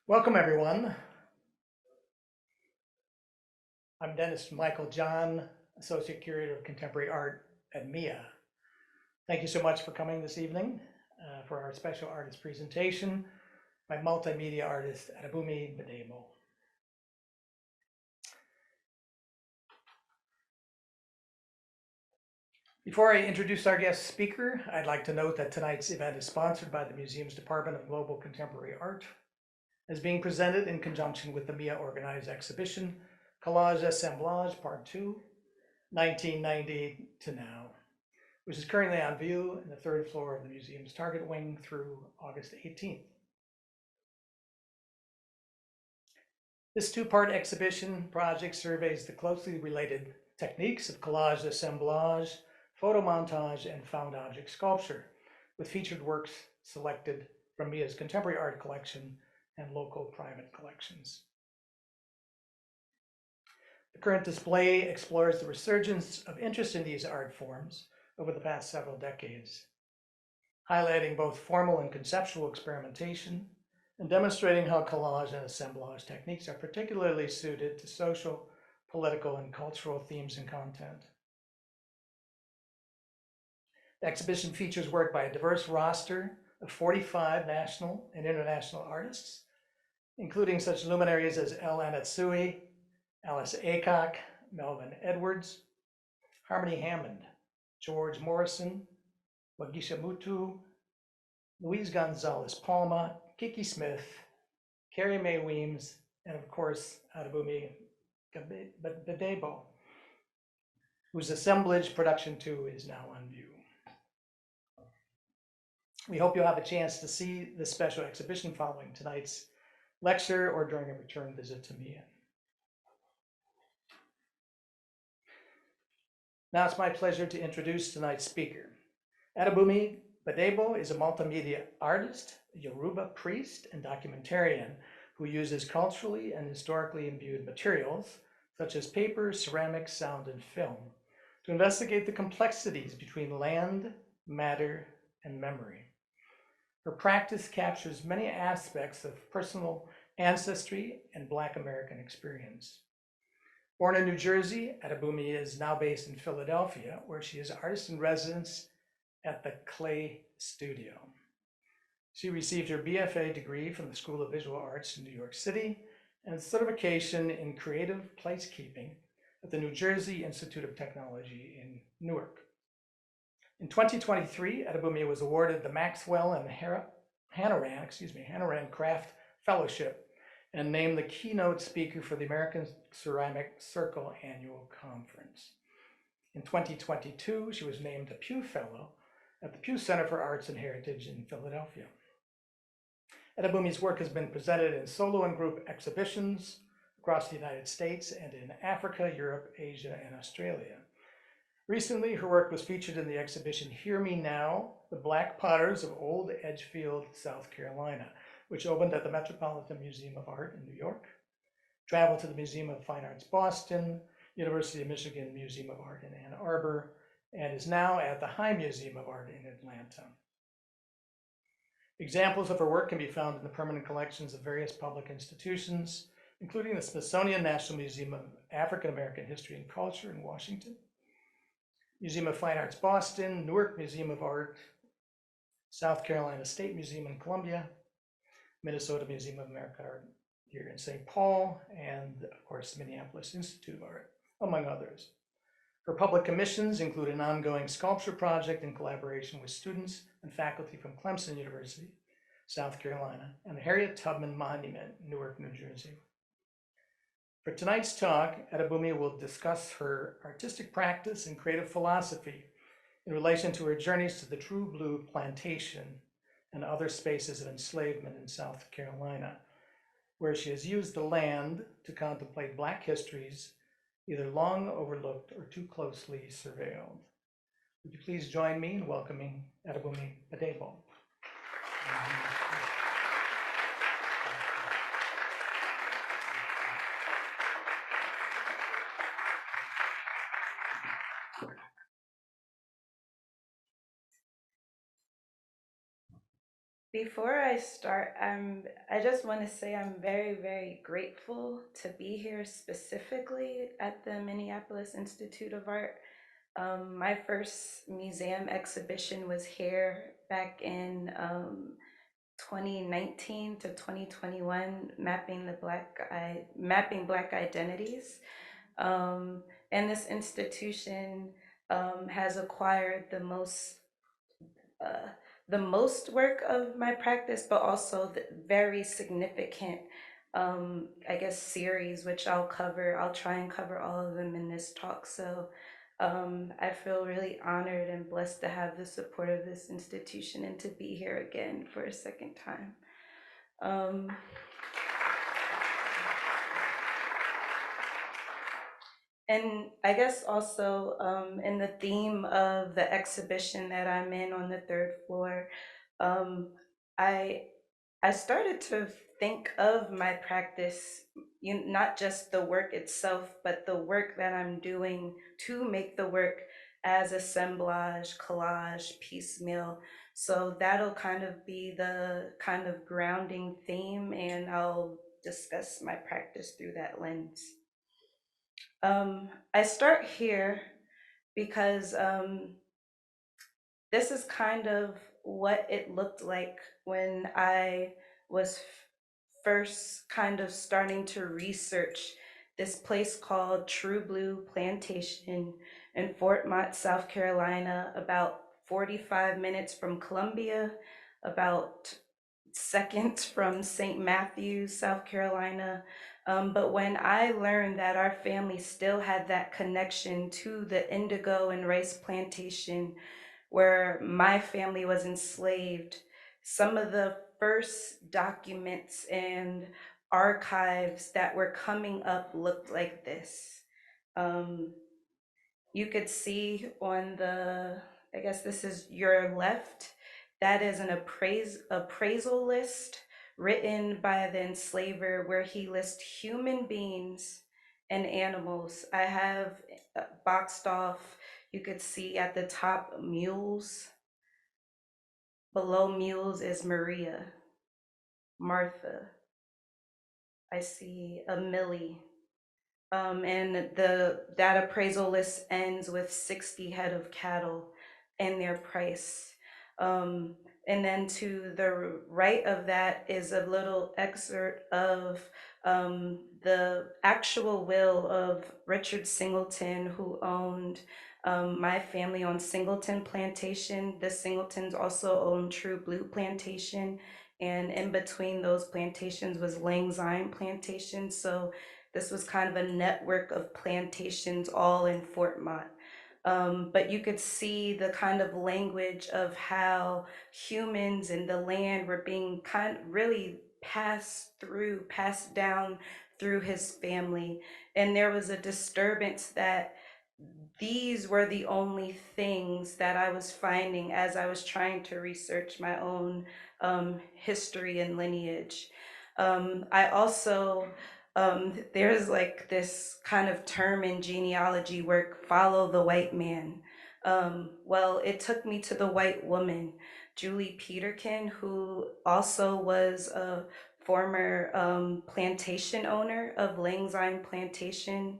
Welcome, everyone. I'm Dennis Michael John, Associate Curator of Contemporary Art at MIA. Thank you so much for coming this evening for our special artist presentation by multimedia artist Adebunmi Gbadebo. Before I introduce our guest speaker, I'd like to note that tonight's event is sponsored by the museum's Department of Global Contemporary Art, as being presented in conjunction with the MIA organized exhibition, Collage Assemblage Part 2, 1990 to now, which is currently on view in the third floor of the museum's target wing through August 18th. This two-part exhibition project surveys the closely related techniques of collage assemblage, photo montage, and found object sculpture, with featured works selected from MIA's contemporary art collection and local private collections. The current display explores the resurgence of interest in these art forms over the past several decades, highlighting both formal and conceptual experimentation and demonstrating how collage and assemblage techniques are particularly suited to social, political, and cultural themes and content. The exhibition features work by a diverse roster of 45 national and international artists, including such luminaries as El Anatsui, Alice Aycock, Melvin Edwards, Harmony Hammond, George Morrison, Wagisha Mutu, Luis Gonzalez Palma, Kiki Smith, Carrie Mae Weems, and of course, Adebunmi Gbadebo, whose assemblage production 2 is now on view. We hope you'll have a chance to see this special exhibition following tonight's lecture or during a return visit to MIA. Now it's my pleasure to introduce tonight's speaker. Adebunmi Gbadebo is a multimedia artist, a Yoruba priest, and documentarian who uses culturally and historically imbued materials, such as paper, ceramics, sound, and film, to investigate the complexities between land, matter, and memory. Her practice captures many aspects of personal ancestry and Black American experience. Born in New Jersey, Adebunmi is now based in Philadelphia, where she is artist in residence at the Clay Studio. She received her BFA degree from the School of Visual Arts in New York City and a certification in creative placekeeping at the New Jersey Institute of Technology in Newark. In 2023, Adebunmi was awarded the Maxwell and Hanoran Craft Fellowship and named the keynote speaker for the American Ceramic Circle Annual Conference. In 2022, she was named a Pew Fellow at the Pew Center for Arts and Heritage in Philadelphia. Adebunmi's work has been presented in solo and group exhibitions across the United States and in Africa, Europe, Asia, and Australia. Recently, her work was featured in the exhibition Hear Me Now, The Black Potters of Old Edgefield, South Carolina, which opened at the Metropolitan Museum of Art in New York, traveled to the Museum of Fine Arts Boston, University of Michigan Museum of Art in Ann Arbor, and is now at the High Museum of Art in Atlanta. Examples of her work can be found in the permanent collections of various public institutions, including the Smithsonian National Museum of African American History and Culture in Washington, Museum of Fine Arts Boston, Newark Museum of Art, South Carolina State Museum in Columbia, Minnesota Museum of American Art here in St. Paul, and of course, Minneapolis Institute of Art, among others. Her public commissions include an ongoing sculpture project in collaboration with students and faculty from Clemson University, South Carolina, and the Harriet Tubman Monument, Newark, New Jersey. For tonight's talk, Adebunmi will discuss her artistic practice and creative philosophy in relation to her journeys to the True Blue Plantation and other spaces of enslavement in South Carolina, where she has used the land to contemplate Black histories either long overlooked or too closely surveilled. Would you please join me in welcoming Adebunmi Gbadebo? Before I start, I just want to say I'm very, very grateful to be here specifically at the Minneapolis Institute of Art. My first museum exhibition was here back in 2019 to 2021, mapping Black identities. Um, and this institution has acquired uh, the most work of my practice, but also the very significant, I guess, series, which I'll cover. I'll try and cover all of them in this talk. So I feel really honored and blessed to have the support of this institution and to be here again for a second time. Um, And I guess also in the theme of the exhibition that I'm in on the third floor, um, I I started to think of my practice, not just the work itself, but the work that I'm doing to make the work as assemblage, collage, piecemeal. So that'll kind of be the kind of grounding theme, and I'll discuss my practice through that lens. I start here because this is kind of what it looked like when I was first kind of starting to research this place called True Blue Plantation in Fort Mott, South Carolina, about 45 minutes from Columbia, about second from St. Matthews, South Carolina. But when I learned that our family still had that connection to the indigo and rice plantation where my family was enslaved, some of the first documents and archives that were coming up looked like this. Um, you could see on the, I guess this is your left, that is an appraisal list written by the enslaver where he lists human beings and animals. I have boxed off, you could see at the top mules. Below mules is Maria, Martha. I see a Millie. And that appraisal list ends with 60 head of cattle and their price. Um, and then to the right of that is a little excerpt of the actual will of Richard Singleton, who owned my family on Singleton Plantation. The Singletons also owned True Blue Plantation. And in between those plantations was Lang Syne Plantation. So this was kind of a network of plantations all in Fort Mott. But you could see the kind of language of how humans and the land were being kind of really passed down through his family. And there was a disturbance that these were the only things that I was finding as I was trying to research my own history and lineage. I also, there's like this kind of term in genealogy work, follow the white man. Well, it took me to the white woman, Julie Peterkin, who also was a former plantation owner of Lang Syne Plantation,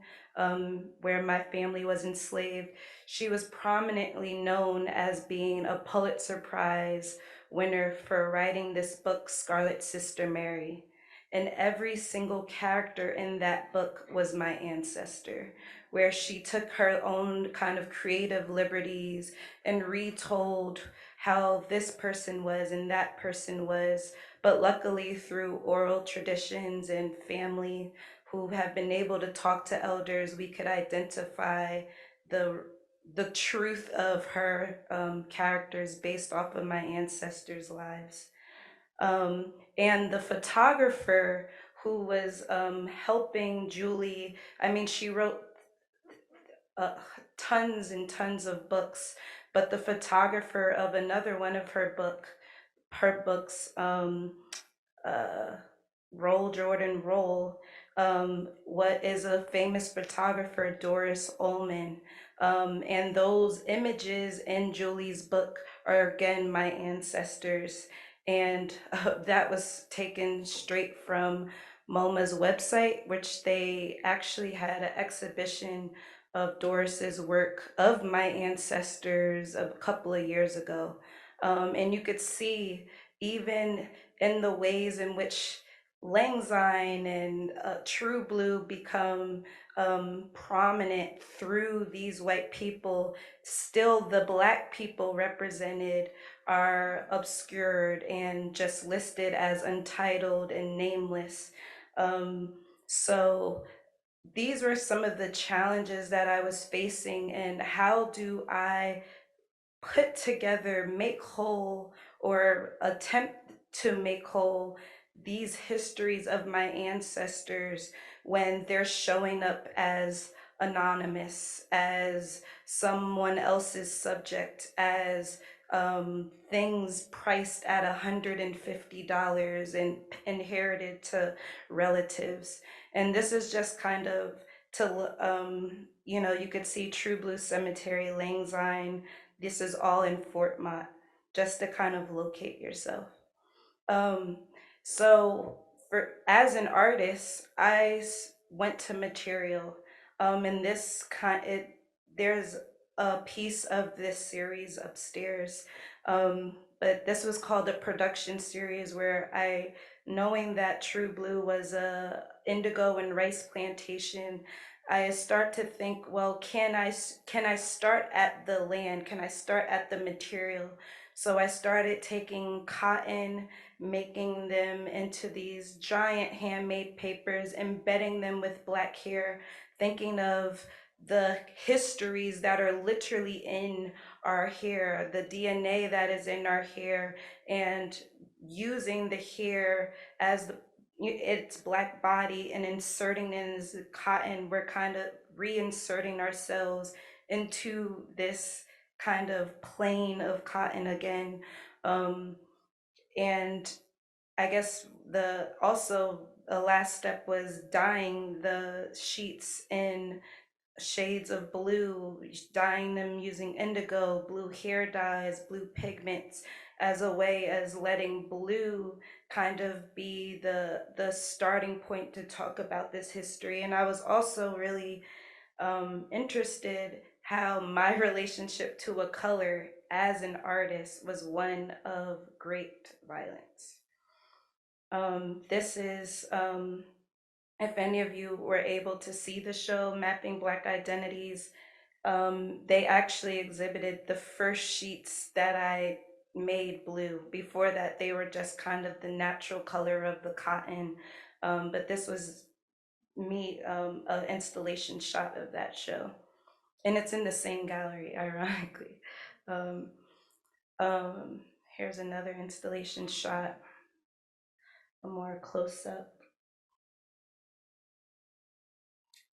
where my family was enslaved. She was prominently known as being a Pulitzer Prize winner for writing this book, Scarlet Sister Mary. And every single character in that book was my ancestor, where she took her own kind of creative liberties and retold how this person was and that person was. But luckily, through oral traditions and family who have been able to talk to elders, we could identify the the truth of her characters based off of my ancestors' lives. And the photographer who was helping Julie, I mean, she wrote uh, tons and tons of books, but the photographer of another one of her books, uh, Roll Jordan Roll, what is a famous photographer, Doris Ullman. And those images in Julie's book are again my ancestors. And that was taken straight from MoMA's website, which they actually had an exhibition of Doris's work of my ancestors a couple of years ago. And you could see even in the ways in which Lang Syne and True Blue become prominent through these white people, still the Black people represented are obscured and just listed as untitled and nameless. Um, so these were some of the challenges that I was facing, and how do I put together, make whole, or attempt to make whole these histories of my ancestors when they're showing up as anonymous, as someone else's subject, as things priced at $150 and inherited to relatives. And this is just kind of to, you could see True Blue Cemetery, Lang Syne. This is all in Fort Mott, just to kind of locate yourself. Um, so for as an artist, went to material. And this kind it there's a piece of this series upstairs. But this was called a production series where knowing that True Blue was a indigo and rice plantation, I start to think, well, can I start at the land? Can I start at the material? So I started taking cotton, making them into these giant handmade papers, embedding them with black hair, thinking of the histories that are literally in our hair, the DNA that is in our hair, and using the hair as its black body and inserting in as cotton. We're kind of reinserting ourselves into this kind of plane of cotton again. Um, and I guess the last step was dyeing the sheets in shades of blue, dyeing them using indigo, blue hair dyes, blue pigments, as a way as letting blue kind of be the starting point to talk about this history. And I was also really interested how my relationship to a color as an artist was one of great violence. This is, if any of you were able to see the show, Mapping Black Identities, they actually exhibited the first sheets that I made blue. Before that, they were just kind of the natural color of the cotton. But this was me, an installation shot of that show. And it's in the same gallery, ironically. Um, um, Here's another installation shot, a more close up.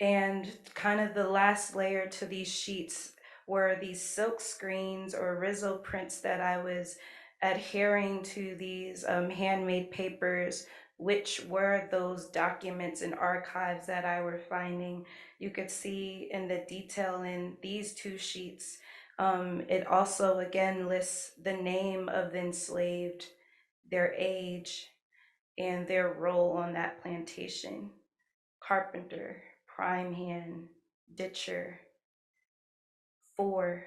And kind of the last layer to these sheets were these silk screens or Rizzo prints that I was adhering to these handmade papers, which were those documents and archives that I were finding. You could see in the detail in these two sheets. It also again lists the name of the enslaved, their age, and their role on that plantation. Carpenter, prime hand, ditcher, 4,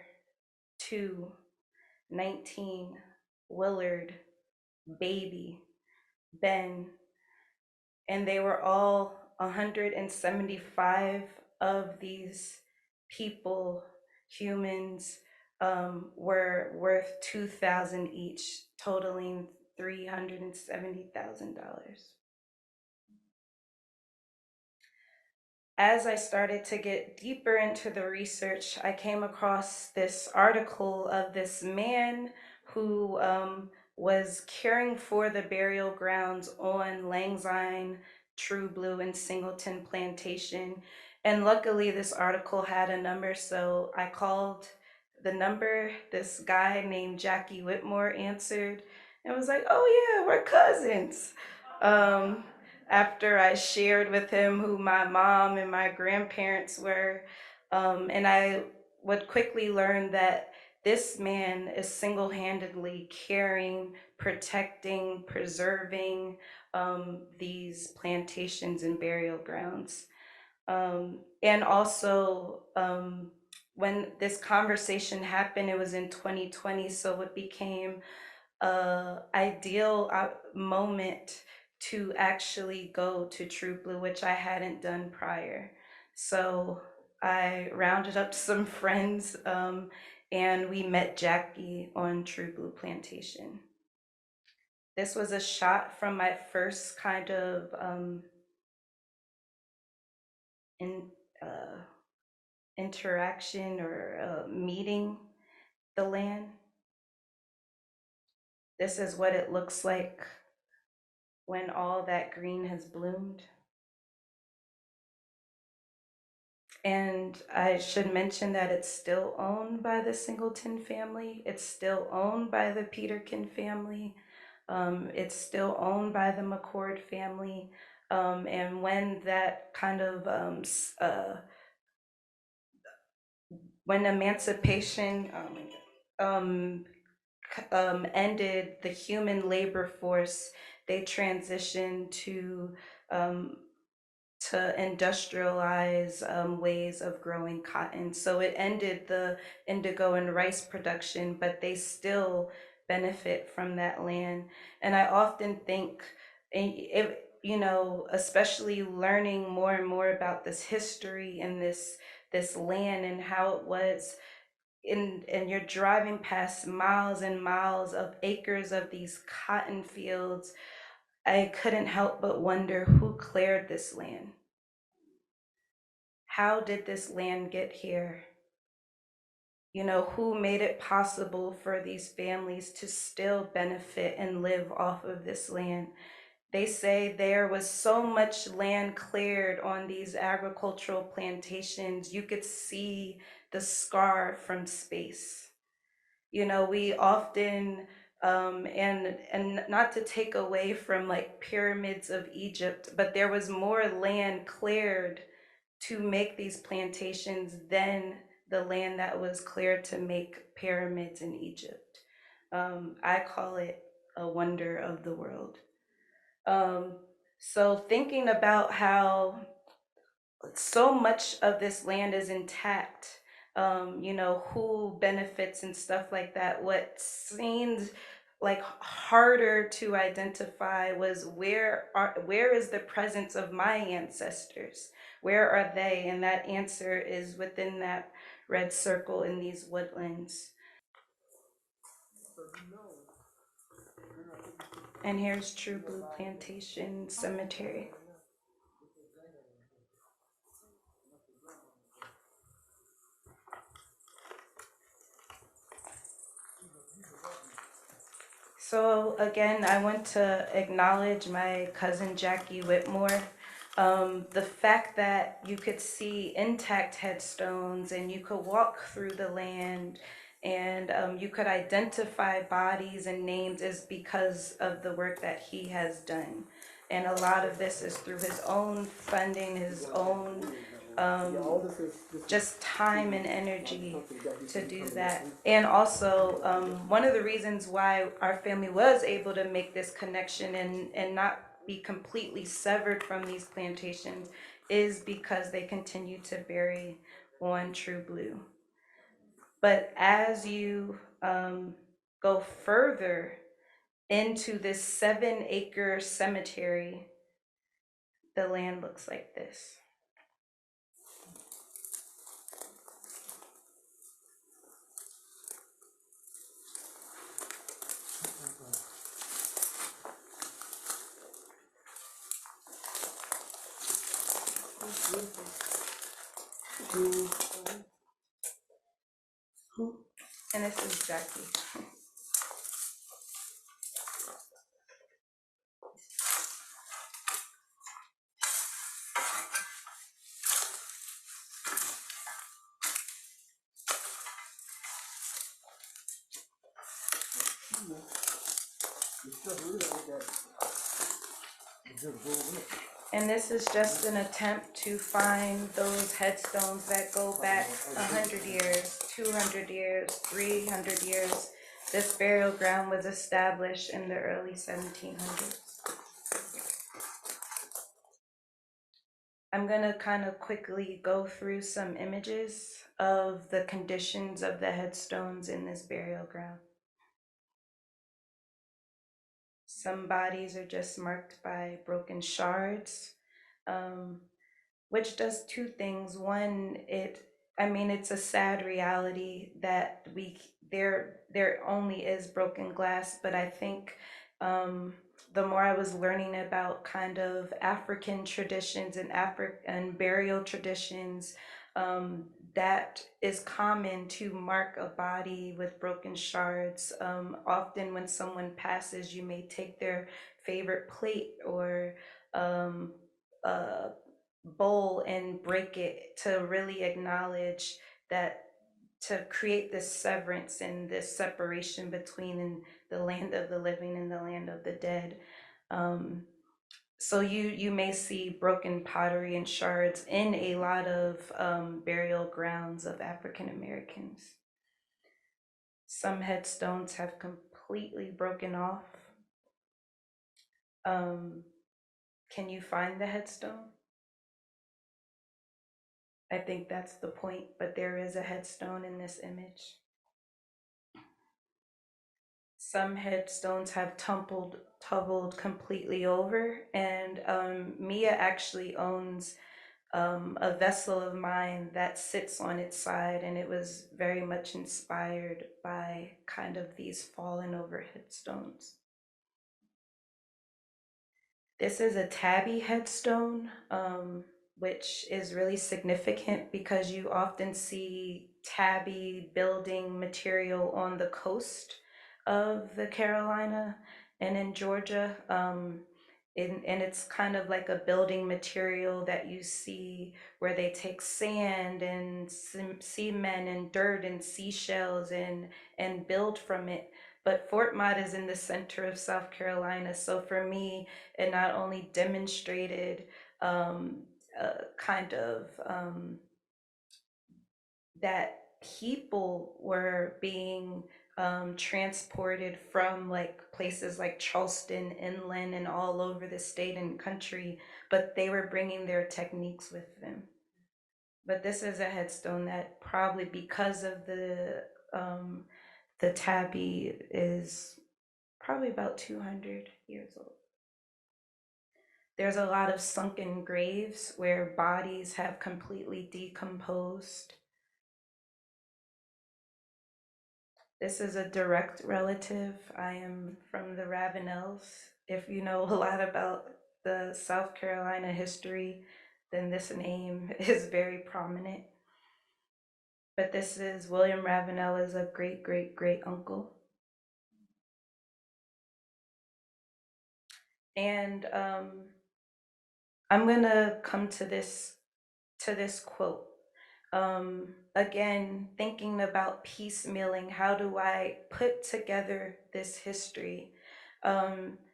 2, 19, Willard, baby, Ben, and they were all 175 of these people, humans, were worth 2,000 each, totaling $370,000. As I started to get deeper into the research, I came across this article of this man who was caring for the burial grounds on Lang Syne, True Blue, and Singleton Plantation. And luckily, this article had a number, so I called the number. This guy named Jackie Whitmore answered and was like, "Oh, yeah, we're cousins." Um, After I shared with him who my mom and my grandparents were. And I would quickly learn that this man is single-handedly caring, protecting, preserving these plantations and burial grounds. And also, when this conversation happened, it was in 2020, so it became a ideal moment to actually go to True Blue, which I hadn't done prior. So I rounded up some friends, and we met Jackie on True Blue Plantation. This was a shot from my first kind of in, interaction or meeting the land. This is what it looks like when all that green has bloomed. And I should mention that it's still owned by the Singleton family. It's still owned by the Peterkin family. It's still owned by the McCord family. And when that kind of, when emancipation ended the human labor force, they transitioned to industrialize ways of growing cotton. So it ended the indigo and rice production, but they still benefit from that land. And I often think, you know, especially learning more and more about this history and this land and how it was, and you're driving past miles and miles of acres of these cotton fields, I couldn't help but wonder who cleared this land. How did this land get here? You know, who made it possible for these families to still benefit and live off of this land? They say there was so much land cleared on these agricultural plantations, you could see the scar from space. You know, we often, and not to take away from like pyramids of Egypt, but there was more land cleared to make these plantations than the land that was cleared to make pyramids in Egypt. I call it a wonder of the world. So thinking about how so much of this land is intact, you know, who benefits and stuff like that. What seemed like harder to identify was where is the presence of my ancestors? Where are they? And that answer is within that red circle in these woodlands. And here's True Blue Plantation Cemetery. So again, I want to acknowledge my cousin Jackie Whitmore. The fact that you could see intact headstones and you could walk through the land and you could identify bodies and names is because of the work that he has done. And a lot of this is through his own funding, his own just time and energy to do that. And also, one of the reasons why our family was able to make this connection and not be completely severed from these plantations is because they continue to bury on True Blue. But as you go further into this 7-acre cemetery, the land looks like this. And this is Jackie. And this is just an attempt to find those headstones that go back 100 years, 200 years, 300 years. This burial ground was established in the early 1700s. I'm gonna kind of quickly go through some images of the conditions of the headstones in this burial ground. Some bodies are just marked by broken shards, which does two things. One, it's a sad reality that there only is broken glass, but I think the more I was learning about kind of African traditions and African burial traditions, that is common to mark a body with broken shards. Often when someone passes, you may take their favorite plate or um, uh, bowl and break it to really acknowledge that, to create this severance and this separation between the land of the living and the land of the dead. Um, so you may see broken pottery and shards in a lot of burial grounds of African Americans. Some headstones have completely broken off. Can you find the headstone? I think that's the point, but there is a headstone in this image. Some headstones have tumbled completely over, and Mia actually owns a vessel of mine that sits on its side, and it was very much inspired by kind of these fallen over headstones. This is a tabby headstone, which is really significant because you often see tabby building material on the coast of the Carolina and in Georgia. And it's kind of like a building material that you see where they take sand and cement and dirt and seashells and build from it. But Fort Mott is in the center of South Carolina. So for me, it not only demonstrated um, kind of that people were being transported from like places like Charleston inland and all over the state and country, but they were bringing their techniques with them. But this is a headstone that probably because of the tabby is probably about 200 years old. There's a lot of sunken graves where bodies have completely decomposed. This is a direct relative. I am from the Ravenels. If you know a lot about the South Carolina history, then this name is very prominent. But this is William Ravenel, is a great, great, great uncle. And I'm gonna come to this quote. Again, thinking about piecemealing, how do I put together this history?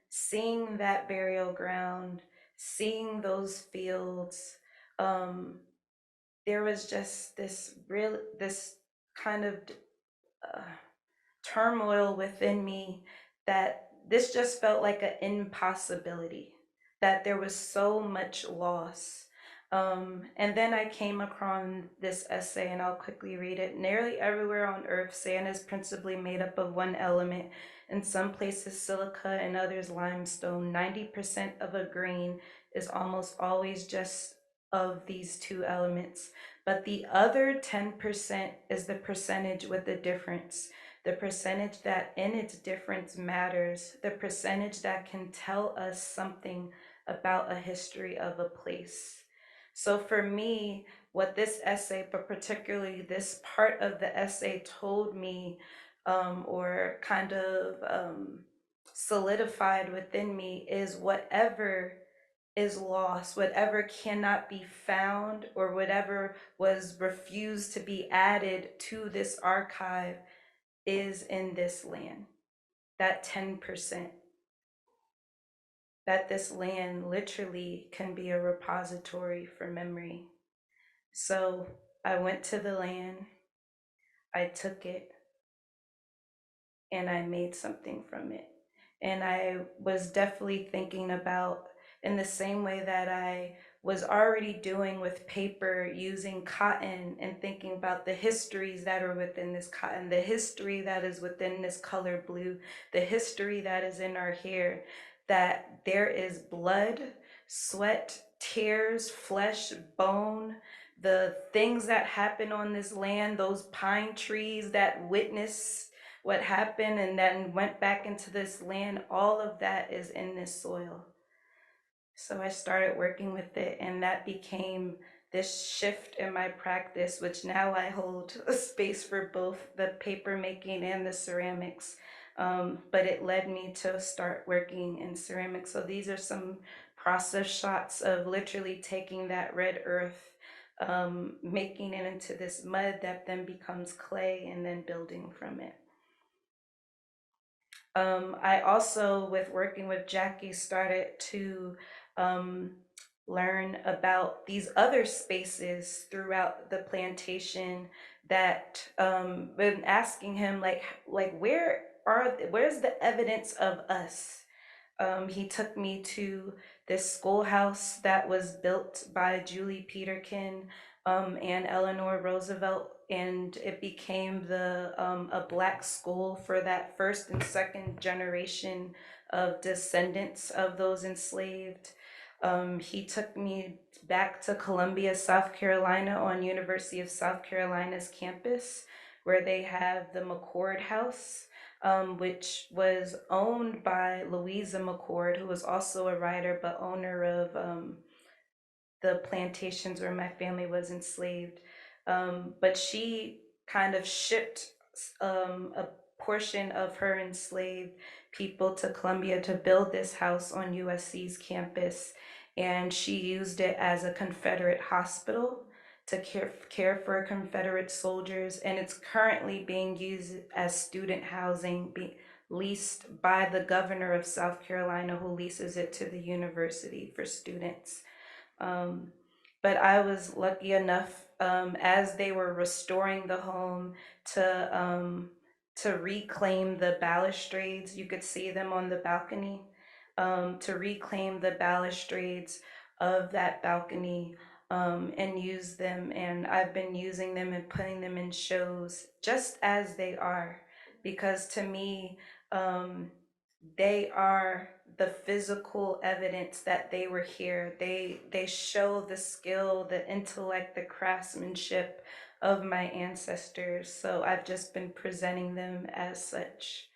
Seeing that burial ground, seeing those fields, there was just this kind of uh, turmoil within me that this just felt like an impossibility, that there was so much loss. And then I came across this essay, and I'll quickly read it. Nearly everywhere on Earth, sand is principally made up of one element. In some places, silica, and others, limestone. 90% of a grain is almost always just of these two elements. But the other 10% is the percentage with the difference, the percentage that in its difference matters, the percentage that can tell us something about a history of a place. So for me, what this essay, but particularly this part of the essay, told me, or kind of solidified within me, is whatever is lost, whatever cannot be found, or whatever was refused to be added to this archive is in this land, that 10%. that this land literally can be a repository for memory. So I went to the land, I took it, and I made something from it. And I was definitely thinking about, in the same way that I was already doing with paper, using cotton and thinking about the histories that are within this cotton, the history that is within this color blue, the history that is in our hair, that there is blood, sweat, tears, flesh, bone, the things that happen on this land, those pine trees that witness what happened and then went back into this land, all of that is in this soil. So I started working with it, and that became this shift in my practice, which now I hold a space for both the paper making and the ceramics. But it led me to start working in ceramics. So these are some process shots of literally taking that red earth, making it into this mud that then becomes clay, and then building from it. I also, with working with Jackie, started to learn about these other spaces throughout the plantation that been asking him like where's the evidence of us? He took me to this schoolhouse that was built by Julie Peterkin and Eleanor Roosevelt, and it became a Black school for that first and second generation of descendants of those enslaved. He took me back to Columbia, South Carolina, on University of South Carolina's campus, where they have the McCord House, which was owned by Louisa McCord, who was also a writer but owner of the plantations where my family was enslaved. But she kind of shipped a portion of her enslaved people to Columbia to build this house on USC's campus. And she used it as a Confederate hospital to care for Confederate soldiers. And it's currently being used as student housing, leased by the governor of South Carolina, who leases it to the university for students. Um, but I was lucky enough, as they were restoring the home, to reclaim the balustrades. You could see them on the balcony. To reclaim the balustrades of that balcony, and use them. And I've been using them and putting them in shows just as they are, because to me, they are the physical evidence that they were here. They show the skill, the intellect, the craftsmanship of my ancestors. So I've just been presenting them as such.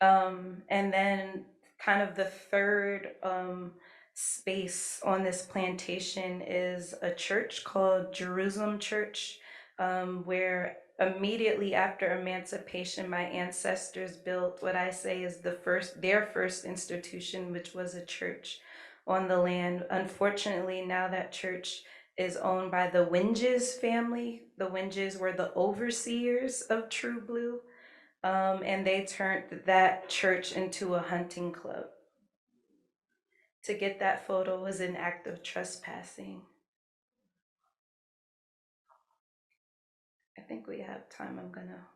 And then kind of the third space on this plantation is a church called Jerusalem Church, where immediately after emancipation, my ancestors built what I say is their first institution, which was a church on the land. Unfortunately, now that church is owned by the Winges family. The Winges were the overseers of True Blue, and they turned that church into a hunting club. To get that photo was an act of trespassing. I think we have time. I'm gonna.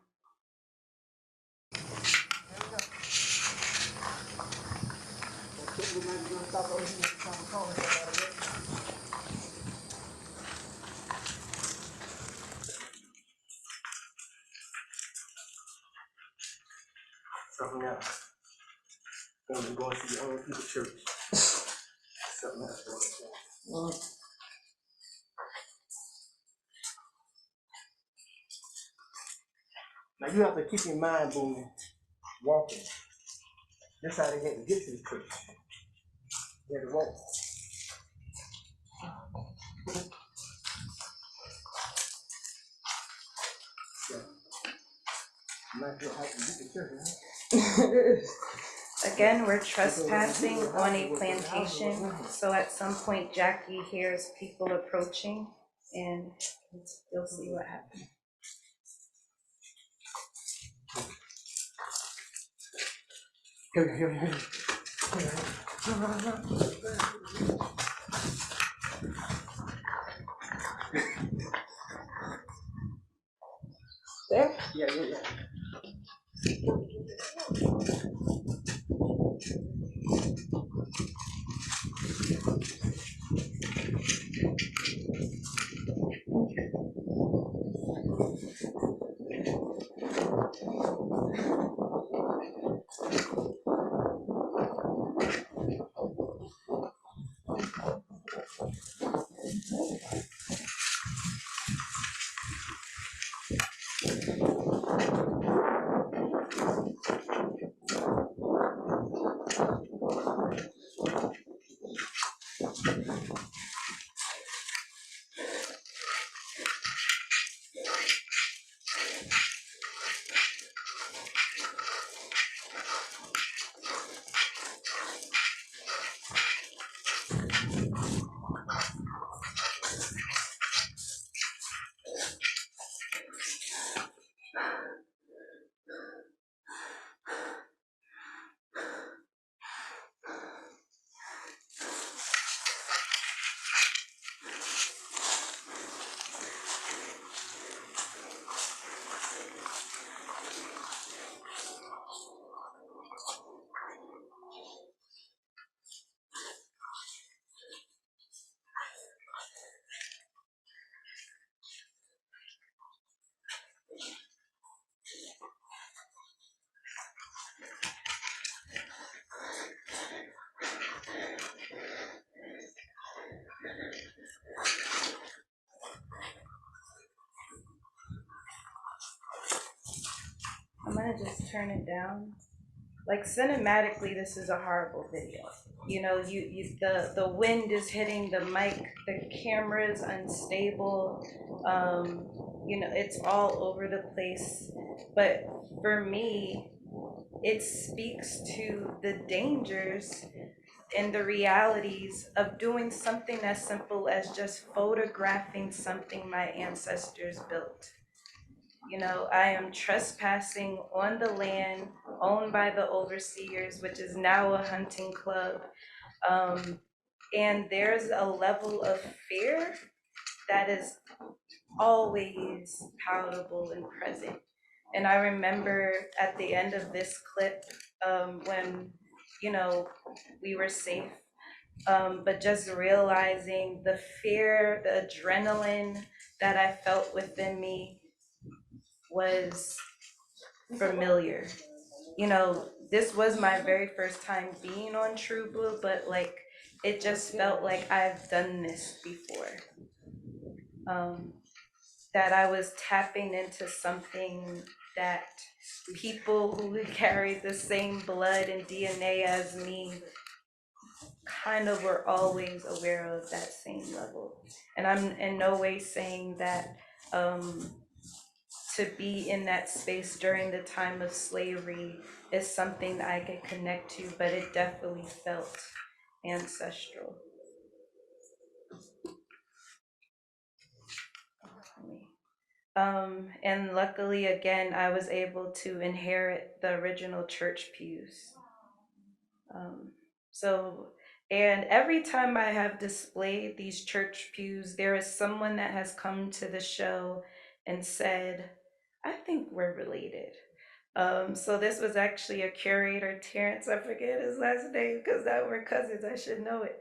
Something else. When you go to your own people church. Something else. Now you have to keep your mind booming, walking. That's how they had to get to the church. They had to walk. Yeah. I'm not sure how to get to church, huh? Again, we're trespassing on a plantation. So at some point, Jackie hears people approaching, and you'll see what happens. Here. There? Yeah, yeah, yeah. I'm gonna just turn it down. Like cinematically, this is a horrible video. You know, the wind is hitting the mic, the camera is unstable. You know, it's all over the place. But for me, it speaks to the dangers and the realities of doing something as simple as just photographing something my ancestors built. You know, I am trespassing on the land owned by the overseers, which is now a hunting club. Um, and there's a level of fear that is always palatable and present. And I remember at the end of this clip, when, you know, we were safe, but just realizing the fear, the adrenaline that I felt within me was familiar. You know, this was my very first time being on True Blue, but like it just felt like I've done this before. Um, that I was tapping into something that people who carry the same blood and DNA as me kind of were always aware of that same level. And I'm in no way saying that um, to be in that space during the time of slavery is something I could connect to, but it definitely felt ancestral. And luckily, again, I was able to inherit the original church pews. Um, so, and every time I have displayed these church pews, there is someone that has come to the show and said, I think we're related. So this was actually a curator, Terrence, I forget his last name because that we're cousins, I should know it.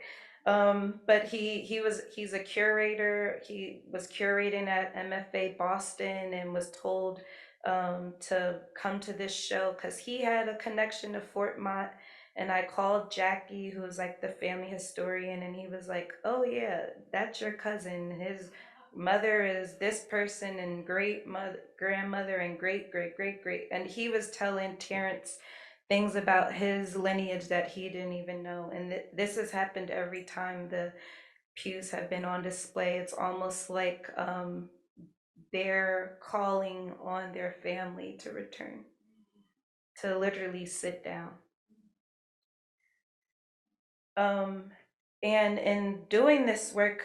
But he's a curator. He was curating at MFA Boston and was told to come to this show because he had a connection to Fort Mott. And I called Jackie, who's like the family historian, and he was like, "Oh yeah, that's your cousin. His mother is this person, and great mother, grandmother, and great great great great." And he was telling Terrence things about his lineage that he didn't even know. And this has happened every time the pews have been on display. It's almost like they're calling on their family to return, to literally sit down. Um, and in doing this work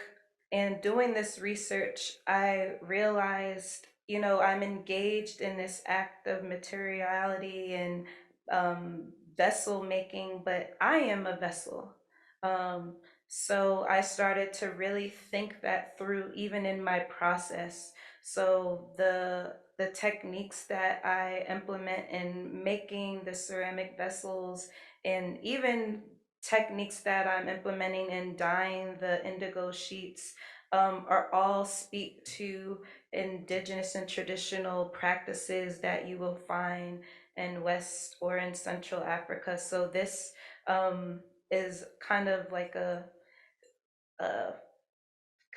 and doing this research, I realized, I'm engaged in this act of materiality and vessel making, but I am a vessel. Um, so I started to really think that through even in my process. So the techniques that I implement in making the ceramic vessels, and even techniques that I'm implementing in dyeing the indigo sheets, are all speak to indigenous and traditional practices that you will find in West or in Central Africa. So this um, is kind of like a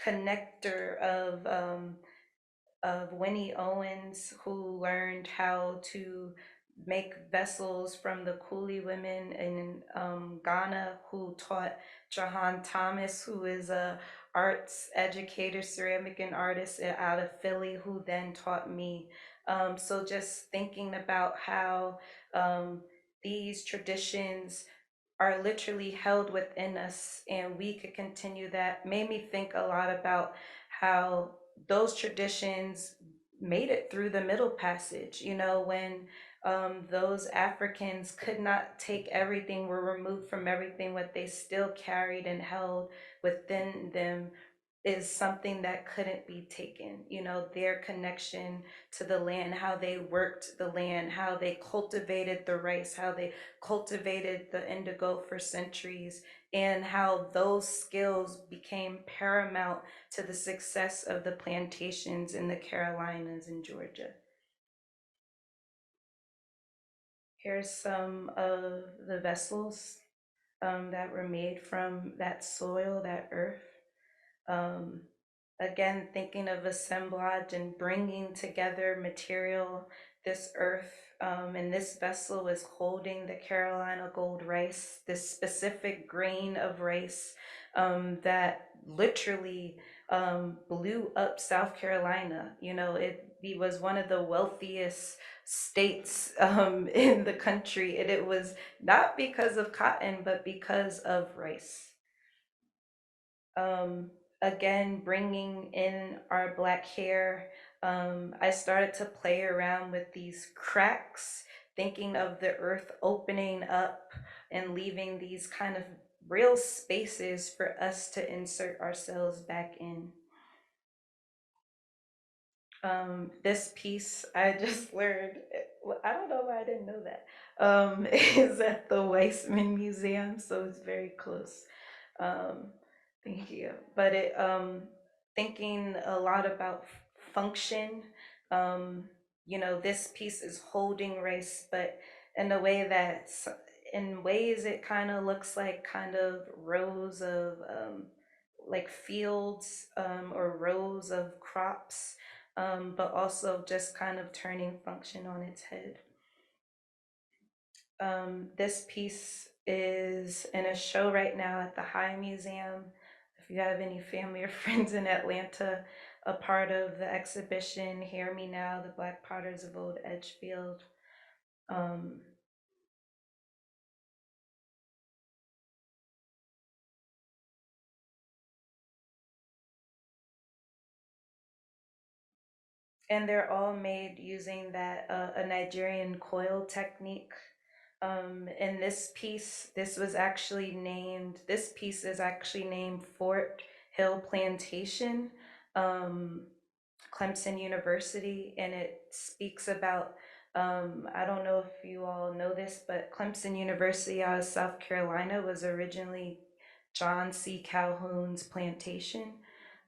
connector of Winnie Owens, who learned how to make vessels from the Coolie women in Ghana, who taught Jahan Thomas, who is a arts educator, ceramic and artist out of Philly, who then taught me. So just thinking about how these traditions are literally held within us and we could continue that made me think a lot about how those traditions made it through the Middle Passage, when those Africans could not take everything, were removed from everything, what they still carried and held within them is something that couldn't be taken. Their connection to the land, how they worked the land, how they cultivated the rice, how they cultivated the indigo for centuries, and how those skills became paramount to the success of the plantations in the Carolinas and Georgia. Here's some of the vessels that were made from that soil, that earth. Um, Again, thinking of assemblage and bringing together material, this earth, and this vessel is holding the Carolina gold rice, this specific grain of rice that literally blew up South Carolina. It was one of the wealthiest states in the country, and it was not because of cotton, but because of rice. um, Again, bringing in our black hair, I started to play around with these cracks, thinking of the earth opening up and leaving these kind of real spaces for us to insert ourselves back in. This piece I just learned, well, I don't know why I didn't know that, is at the Weissman Museum, so it's very close. Um, thank you. But thinking a lot about function, um, this piece is holding race, but in a way that's, in ways it kind of looks like kind of rows of like fields or rows of crops, but also just kind of turning function on its head. This piece is in a show right now at the High Museum. If you have any family or friends in Atlanta, a part of the exhibition, Hear Me Now, the Black Potters of Old Edgefield. Um, and they're all made using that a Nigerian coil technique. And this piece is actually named Fort Hill Plantation, um, Clemson University, and it speaks about, I don't know if you all know this, but Clemson University out of South Carolina was originally John C. Calhoun's plantation.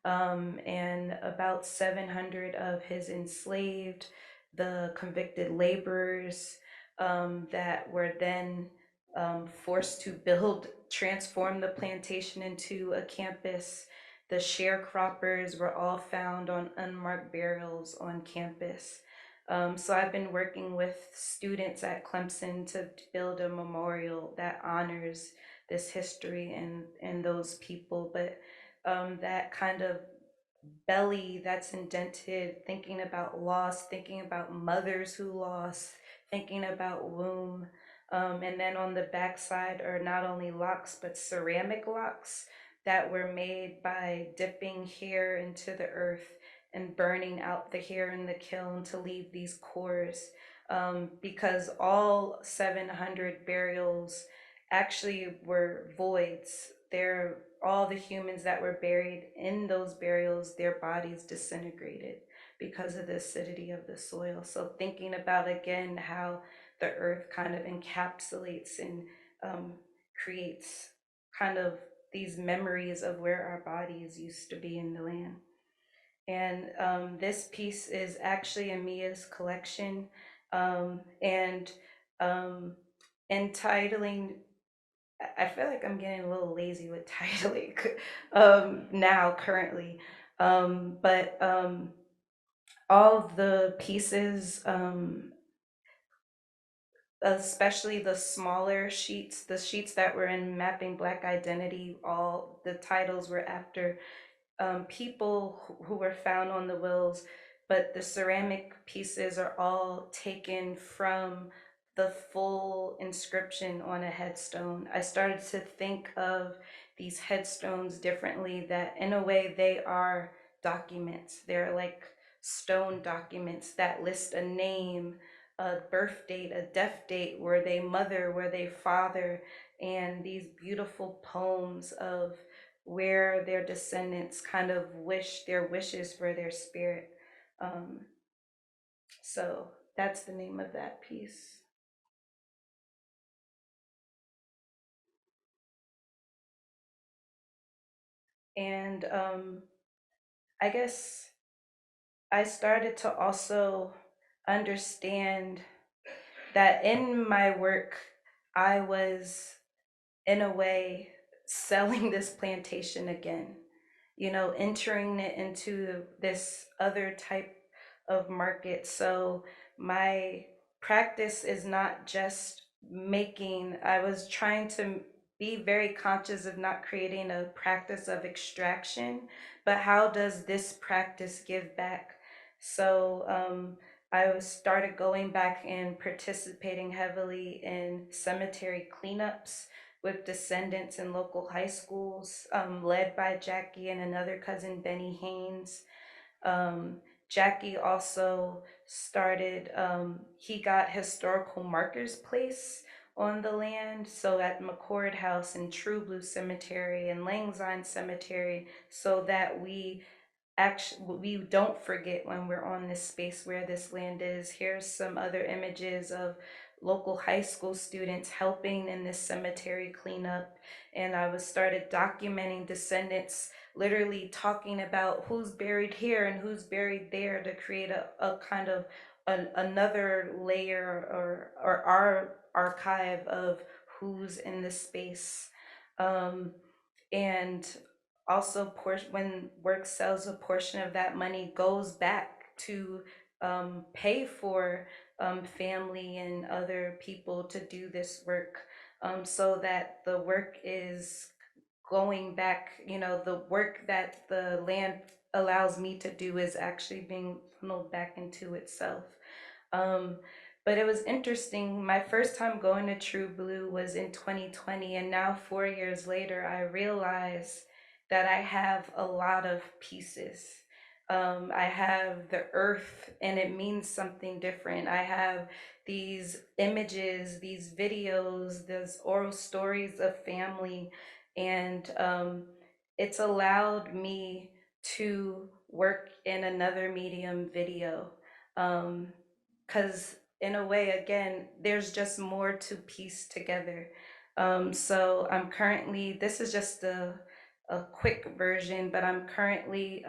And about 700 of his enslaved, the convicted laborers that were then forced to transform the plantation into a campus. The sharecroppers were all found on unmarked burials on campus. So I've been working with students at Clemson to build a memorial that honors this history and those people, but that kind of belly that's indented, thinking about loss, thinking about mothers who lost, thinking about womb. And then on the backside are not only locks, but ceramic locks that were made by dipping hair into the earth and burning out the hair in the kiln to leave these cores. because all 700 burials actually were voids. They're all the humans that were buried in those burials, their bodies disintegrated because of the acidity of the soil. So thinking about again how the earth kind of encapsulates and um, creates kind of these memories of where our bodies used to be in the land. And this piece is actually Mia's collection, and um, entitling. I feel like I'm getting a little lazy with titling now currently, but all of the pieces, especially the smaller sheets, the sheets that were in Mapping Black Identity, all the titles were after people who were found on the wills, but the ceramic pieces are all taken from the full inscription on a headstone. I started to think of these headstones differently, that in a way they are documents. They're like stone documents that list a name, a birth date, a death date, were they mother, were they father, and these beautiful poems of where their descendants kind of wish their wishes for their spirit. Um, so that's the name of that piece. And I guess I started to also understand that in my work, I was in a way selling this plantation again, entering it into this other type of market. So my practice is not just making, I was trying to be very conscious of not creating a practice of extraction, but how does this practice give back? So I was started going back and participating heavily in cemetery cleanups with descendants in local high schools, led by Jackie and another cousin, Benny Haynes. Um, Jackie also started, he got historical markers placed on the land. So at McCord House and True Blue Cemetery and Langsyne Cemetery, so that we don't forget when we're on this space where this land is. Here's some other images of local high school students helping in this cemetery cleanup. And I was started documenting descendants literally talking about who's buried here and who's buried there, to create a kind of another layer, or our archive of who's in this space. Um, and also when work sells, a portion of that money goes back to pay for family and other people to do this work, so that the work is going back, the work that the land allows me to do is actually being funneled back into itself. Um, but it was interesting. My first time going to True Blue was in 2020, and now 4 years later, I realize that I have a lot of pieces. I have the earth, and it means something different. I have these images, these videos, these oral stories of family, and it's allowed me to work in another medium, video. Um, because in a way, again, there's just more to piece together. So I'm currently, this is just a quick version, but I'm currently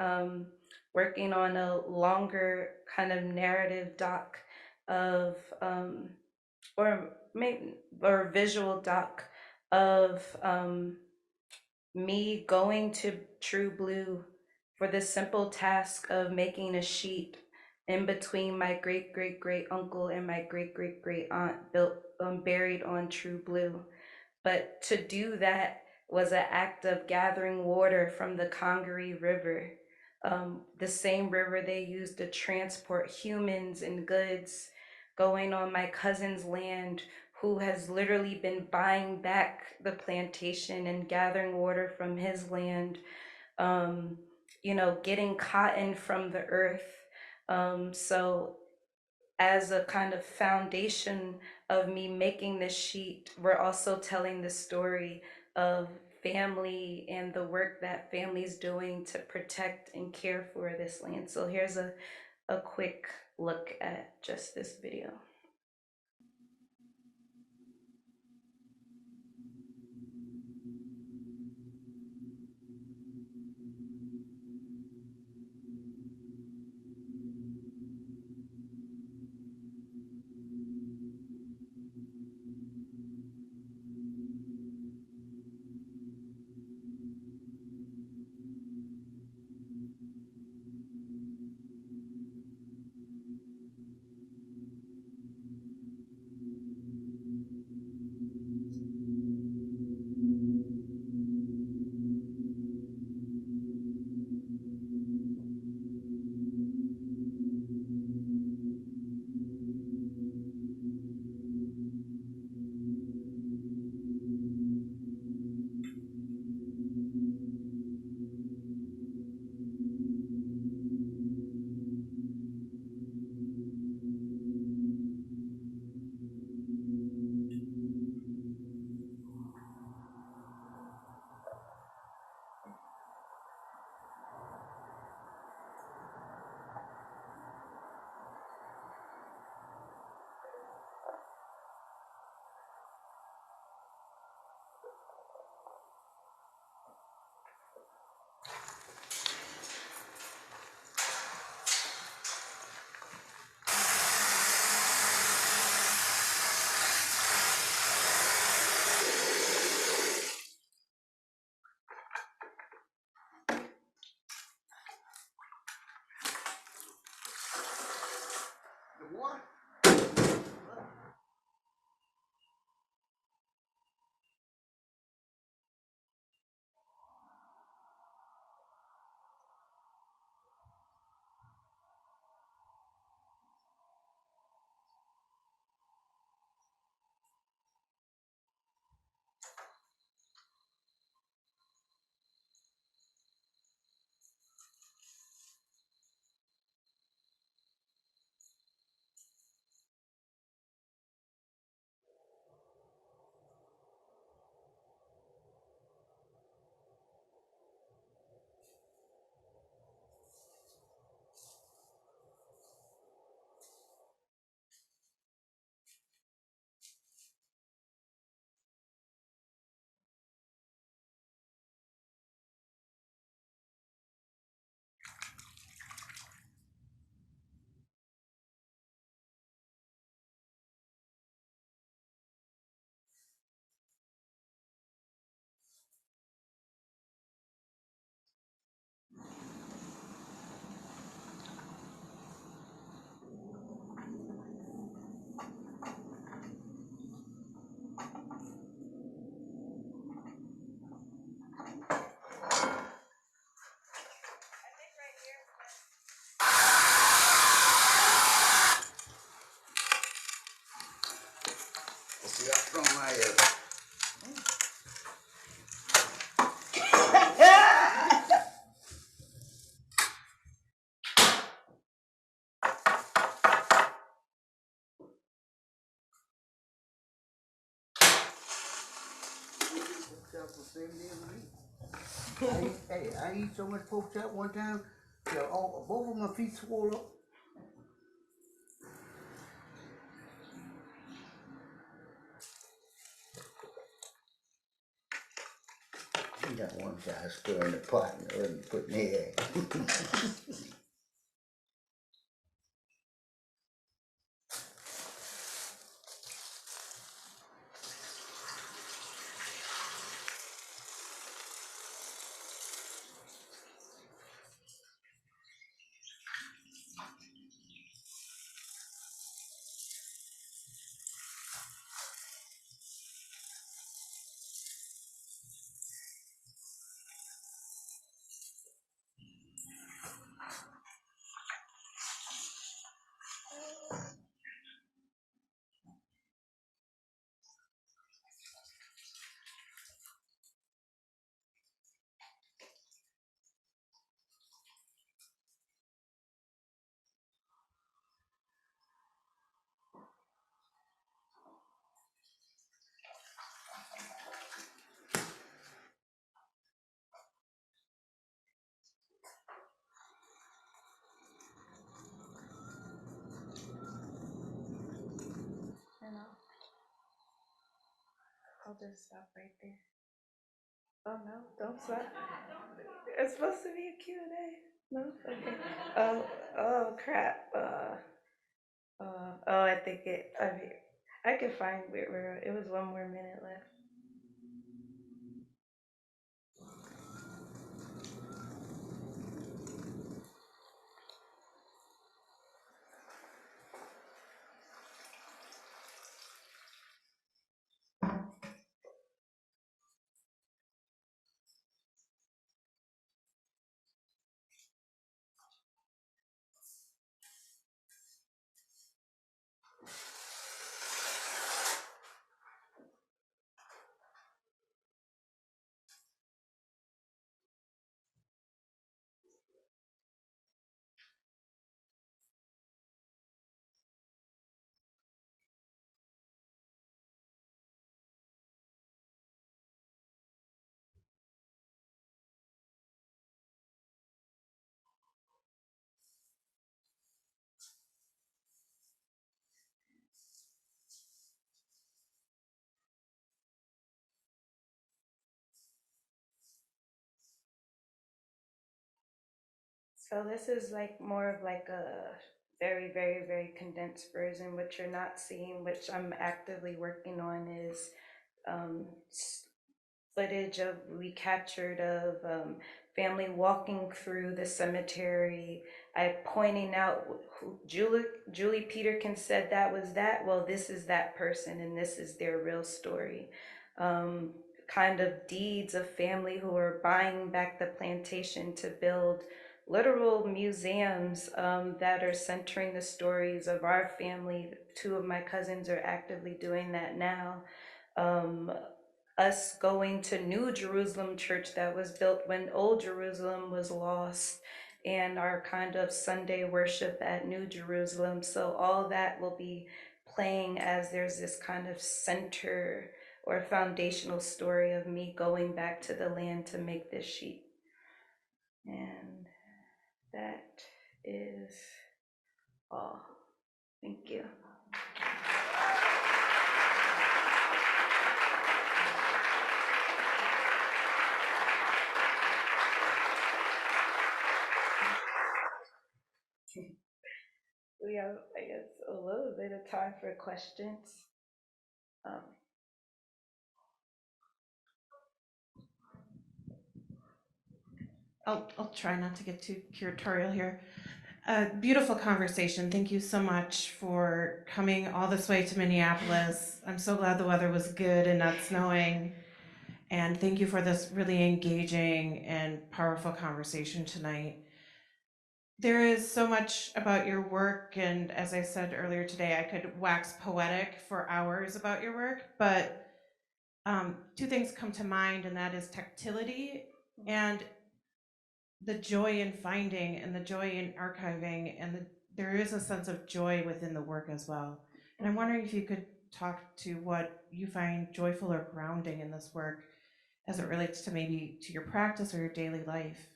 working on a longer kind of narrative doc of or maybe or visual doc of me going to True Blue for the simple task of making a sheet in between my great great great uncle and my great great great aunt, built buried on True Blue. But to do that was an act of gathering water from the Congaree River, the same river they used to transport humans and goods, going on my cousin's land, who has literally been buying back the plantation and gathering water from his land, getting cotton from the earth. So as a kind of foundation of me making this sheet, we're also telling the story of family and the work that family's doing to protect and care for this land. So here's a quick look at just this video. See, I throw my I eat so much pork chop one time, till both of my feet swole up. You got one guy stirring the pot and the other putting the egg. I'll just stop right there. Oh no, don't stop. It's supposed to be a Q&A. No? Okay. Oh crap. I think I could find where it was 1 more minute left. So this is like more of like a very, very, very condensed version. What you're not seeing, which I'm actively working on, is um, footage of we captured of family walking through the cemetery. I pointing out who Julie Peterkin said that was that. Well, this is that person, and this is their real story. Um, kind of deeds of family who are buying back the plantation to build literal museums that are centering the stories of our family. Two of my cousins are actively doing that now. Um, us going to New Jerusalem church that was built when Old Jerusalem was lost, and our kind of Sunday worship at New Jerusalem. So all that will be playing as there's this kind of center or foundational story of me going back to the land to make this sheet. And that is all. Thank you. We have, I guess, a little bit of time for questions. I'll try not to get too curatorial here. Beautiful conversation. Thank you so much for coming all this way to Minneapolis. I'm so glad the weather was good and not snowing. And thank you for this really engaging and powerful conversation tonight. There is so much about your work, and as I said earlier today, I could wax poetic for hours about your work, but two things come to mind, and that is tactility and the joy in finding and the joy in archiving, and there is a sense of joy within the work as well. And I'm wondering if you could talk to what you find joyful or grounding in this work as it relates to maybe to your practice or your daily life.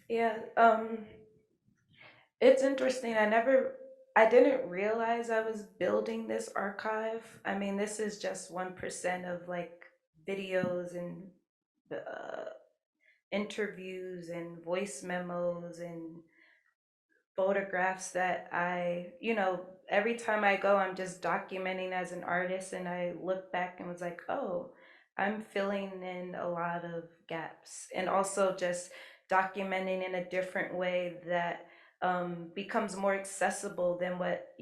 Yeah, it's interesting. I didn't realize I was building this archive. I mean, this is just 1% of like videos and interviews and voice memos and photographs that every time I go, I'm just documenting as an artist, and I look back and was like, oh, I'm filling in a lot of gaps, and also just documenting in a different way that becomes more accessible than what,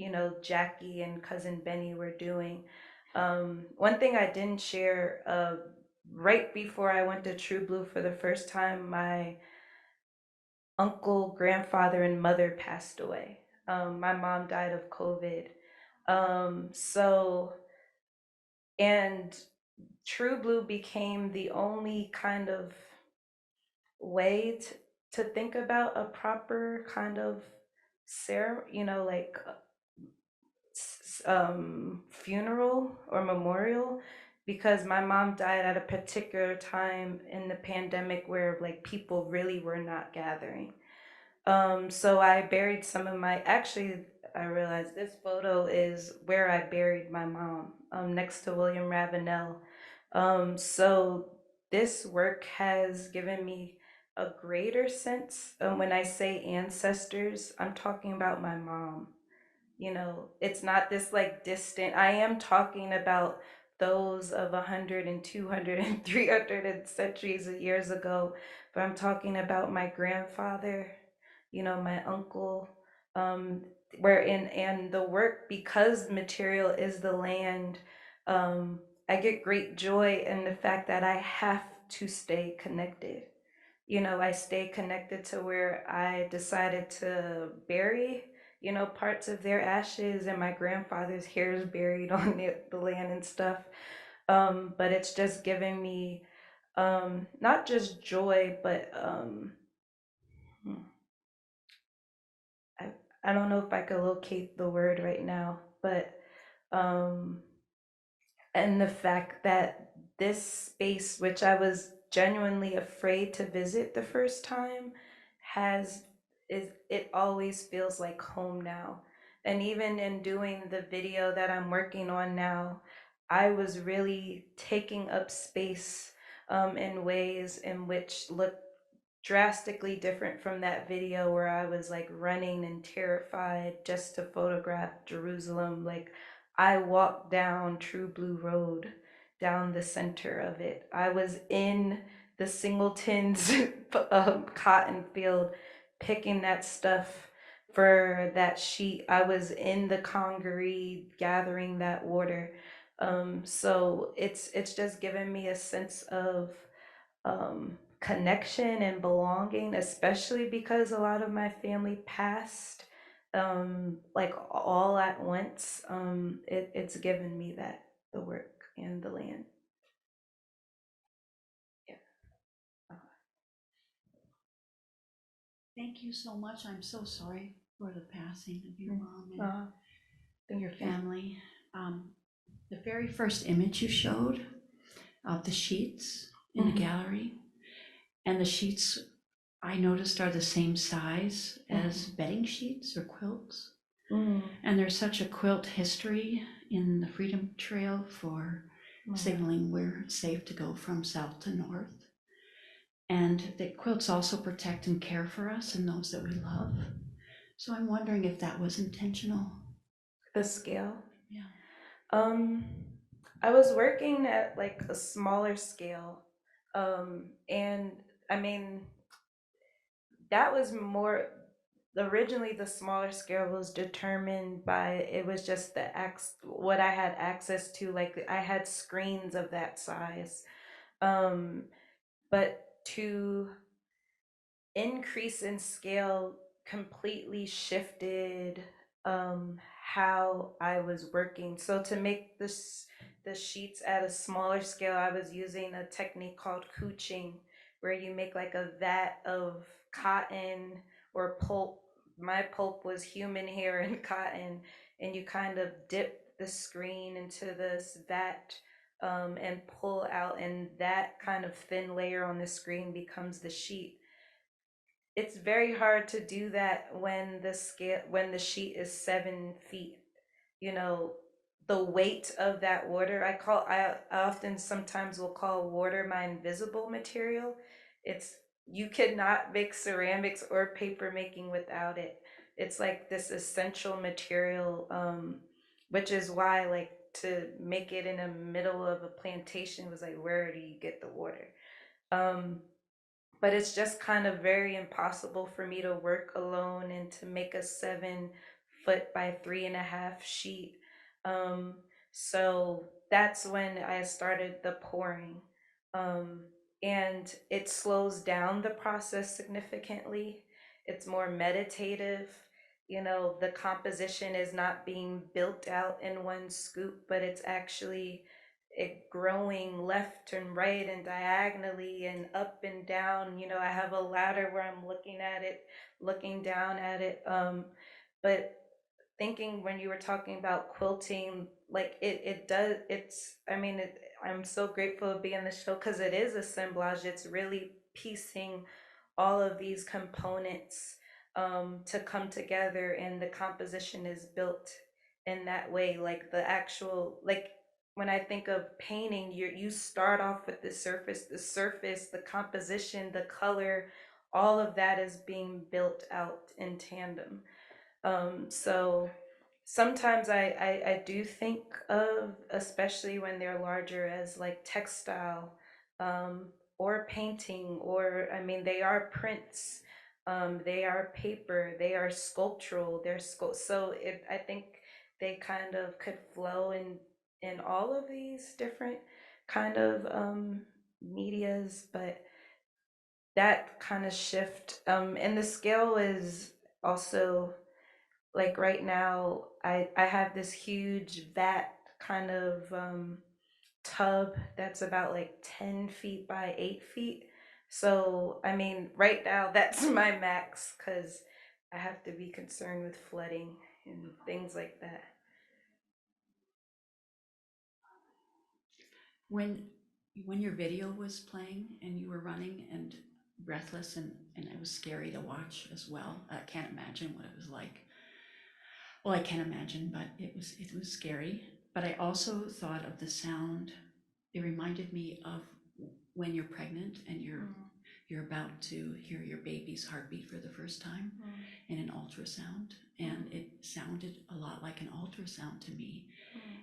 Jackie and cousin Benny were doing. One thing I didn't share, right before I went to True Blue for the first time, my uncle, grandfather, and mother passed away. My mom died of COVID. And True Blue became the only kind of way to think about a proper kind of funeral or memorial, because my mom died at a particular time in the pandemic where like people really were not gathering. So I buried some of I realized this photo is where I buried my mom, next to William Ravenel. So this work has given me a greater sense. When I say ancestors, I'm talking about my mom. It's not this like distant. I am talking about those of 100 and 200 and 300 and centuries of years ago, but I'm talking about my grandfather, my uncle, um, wherein and the work, because material is the land. I get great joy in the fact that I have to stay connected. I stay connected to where I decided to bury, parts of their ashes, and my grandfather's hair is buried on the land and stuff. But it's just giving me not just joy, but hmm, I, I don't know if I could locate the word right now, but um, and the fact that this space, which I was genuinely afraid to visit the first time, has is it always feels like home now. And even in doing the video that I'm working on now, I was really taking up space in ways in which look drastically different from that video where I was like running and terrified just to photograph Jerusalem. Like, I walked down True Blue Road, down the center of it. I was in the Singletons cotton field picking that stuff for that sheet. I was in the Congaree gathering that water. So it's just given me a sense of connection and belonging, especially because a lot of my family passed like all at once. It's given me that, the work and the land. Yeah. Thank you so much. I'm so sorry for the passing of your mom and your Thank you. family. The very first image you showed of the sheets in the gallery, and the sheets I noticed are the same size as bedding sheets or quilts. And there's such a quilt history in the Freedom Trail for signaling we're safe to go from south to north. And the quilts also protect and care for us and those that we love. So I'm wondering if that was intentional. The scale. Yeah. I was working at like a smaller scale. And I mean, that was more originally the smaller scale was determined by it was just what I had access to. Like, I had screens of that size. But to increase in scale completely shifted how I was working. So to make the sheets at a smaller scale, I was using a technique called couching, where you make like a vat of cotton or pulp. My pulp was human hair and cotton, and you kind of dip the screen into this vat and pull out, and that kind of thin layer on the screen becomes the sheet. It's very hard to do that when the sheet is 7 feet. You know, the weight of that water. I often sometimes will call water my invisible material. It's You cannot make ceramics or paper making without it. It's like this essential material, which is why, like, to make it in the middle of a plantation was like, where do you get the water? Um, but it's just kind of very impossible for me to work alone and to make a 7 foot by 3.5 sheet. Um, so that's when I started the pouring. Um, and it slows down the process significantly. It's more meditative. The composition is not being built out in one scoop, but it's actually it growing left and right and diagonally and up and down. I have a ladder where I'm looking at it, looking down at it. But thinking when you were talking about quilting, like it does, I'm so grateful to be in the show because it is assemblage. It's really piecing all of these components to come together, and the composition is built in that way. Like the actual, like when I think of painting, you start off with the surface, the composition, the color, all of that is being built out in tandem. So sometimes I do think of, especially when they're larger, as like textile, or painting, or I mean, they are prints, they are paper, they are sculptural, so I think they kind of could flow in all of these different kind of medias, but that kind of shift, and the scale is also like right now I have this huge vat kind of tub that's about like 10 feet by 8 feet. So I mean, right now that's my max because I have to be concerned with flooding and things like that. When your video was playing and you were running and breathless and it was scary to watch as well. I can't imagine what it was like. Well, I can imagine, but it was scary. But I also thought of the sound. It reminded me of when you're pregnant and you're about to hear your baby's heartbeat for the first time in an ultrasound, and it sounded a lot like an ultrasound to me.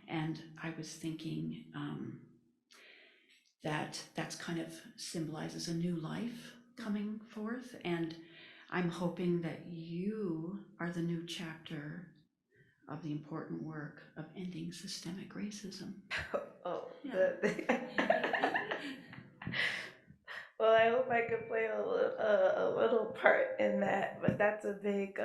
And I was thinking that's kind of symbolizes a new life coming forth, and I'm hoping that you are the new chapter of the important work of ending systemic racism. Oh, Yeah. well, I hope I could play a little part in that, but that's a big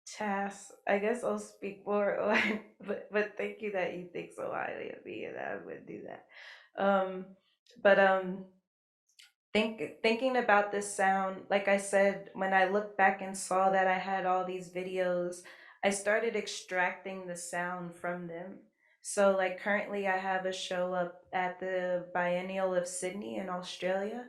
task. I guess I'll speak more on, but thank you that you think so highly of me, and I would do that. But thinking about this sound, like I said, when I looked back and saw that I had all these videos, I started extracting the sound from them. So like currently I have a show up at the Biennial of Sydney in Australia,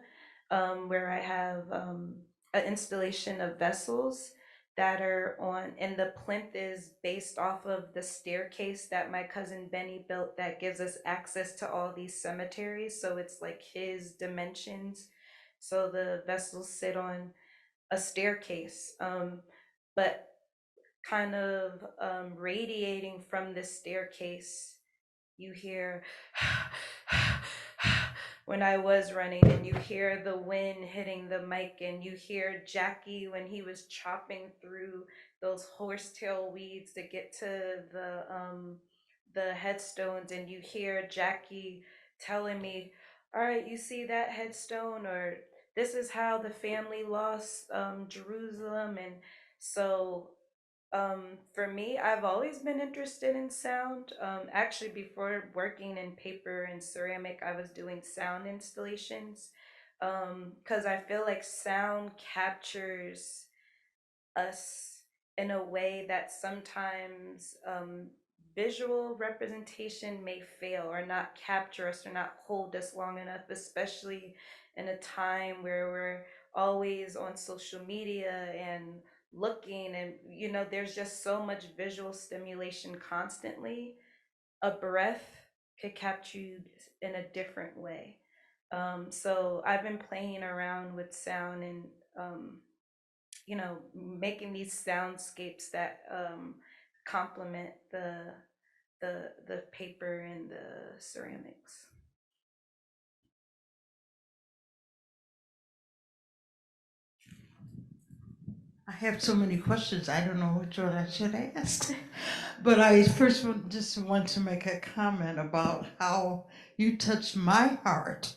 where I have an installation of vessels that are on, and the plinth is based off of the staircase that my cousin Benny built that gives us access to all these cemeteries. So it's like his dimensions. So the vessels sit on a staircase, but kind of radiating from this staircase, you hear when I was running, and you hear the wind hitting the mic, and you hear Jackie when he was chopping through those horsetail weeds to get to the headstones, and you hear Jackie telling me, all right, you see that headstone, or this is how the family lost Jerusalem. And so for me, I've always been interested in sound. Actually, before working in paper and ceramic, I was doing sound installations, because I feel like sound captures us in a way that sometimes visual representation may fail, or not capture us, or not hold us long enough, especially in a time where we're always on social media and looking, and there's just so much visual stimulation constantly. A breath could capture you in a different way. So I've been playing around with sound, and making these soundscapes that complement the paper and the ceramics. I have so many questions, I don't know which one I should ask. But I first just want to make a comment about how you touched my heart.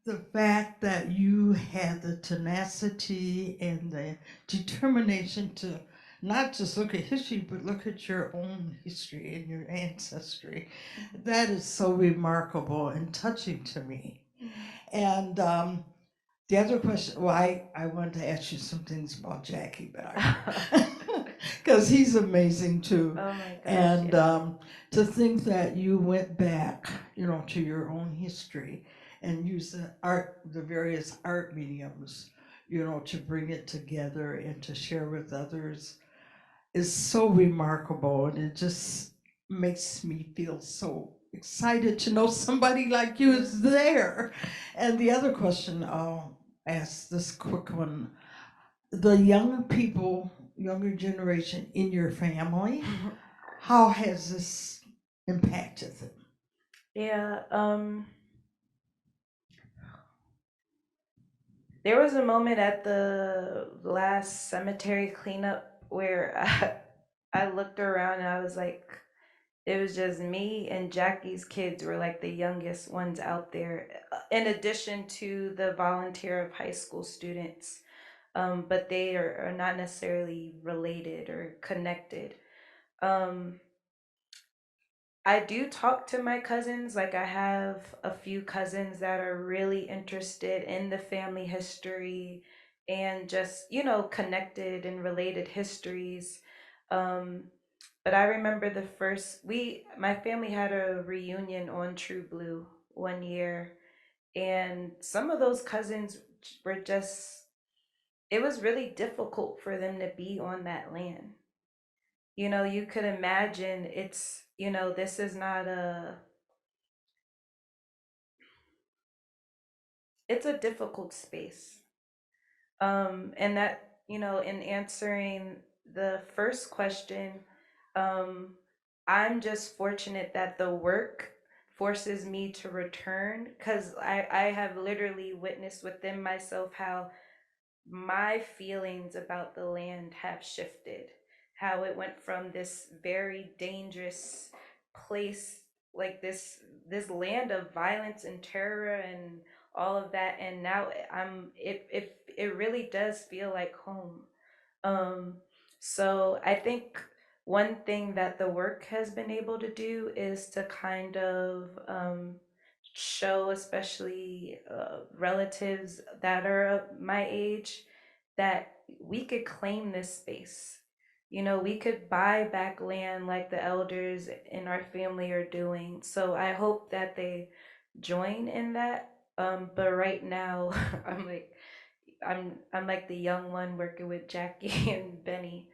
The fact that you had the tenacity and the determination to not just look at history, but look at your own history and your ancestry. That is so remarkable and touching to me. And the other question, well, I wanted to ask you some things about Jackie, but because he's amazing too. Oh my gosh. And yeah. to think that you went back, to your own history and used the various art mediums, to bring it together and to share with others is so remarkable. And it just makes me feel so excited to know somebody like you is there. And the other question I'll ask, this quick one. The young people, younger generation in your family, how has this impacted them? Yeah, there was a moment at the last cemetery cleanup where I looked around and I was like, it was just me and Jackie's kids were like the youngest ones out there, in addition to the volunteer of high school students. But they are not necessarily related or connected. Um, I do talk to my cousins. Like, I have a few cousins that are really interested in the family history and just, connected and related histories. Um, but I remember my family had a reunion on True Blue one year, and some of those cousins were just, it was really difficult for them to be on that land. You could imagine this is not it's a difficult space. And that, in answering the first question, um, I'm just fortunate that the work forces me to return, because I have literally witnessed within myself how my feelings about the land have shifted, how it went from this very dangerous place, like this land of violence and terror and all of that, and now it really does feel like home. Um so I think one thing that the work has been able to do is to kind of show, especially relatives that are my age, that we could claim this space. We could buy back land like the elders in our family are doing. So I hope that they join in that. But right now, I'm like, I'm like the young one working with Jackie and Benny.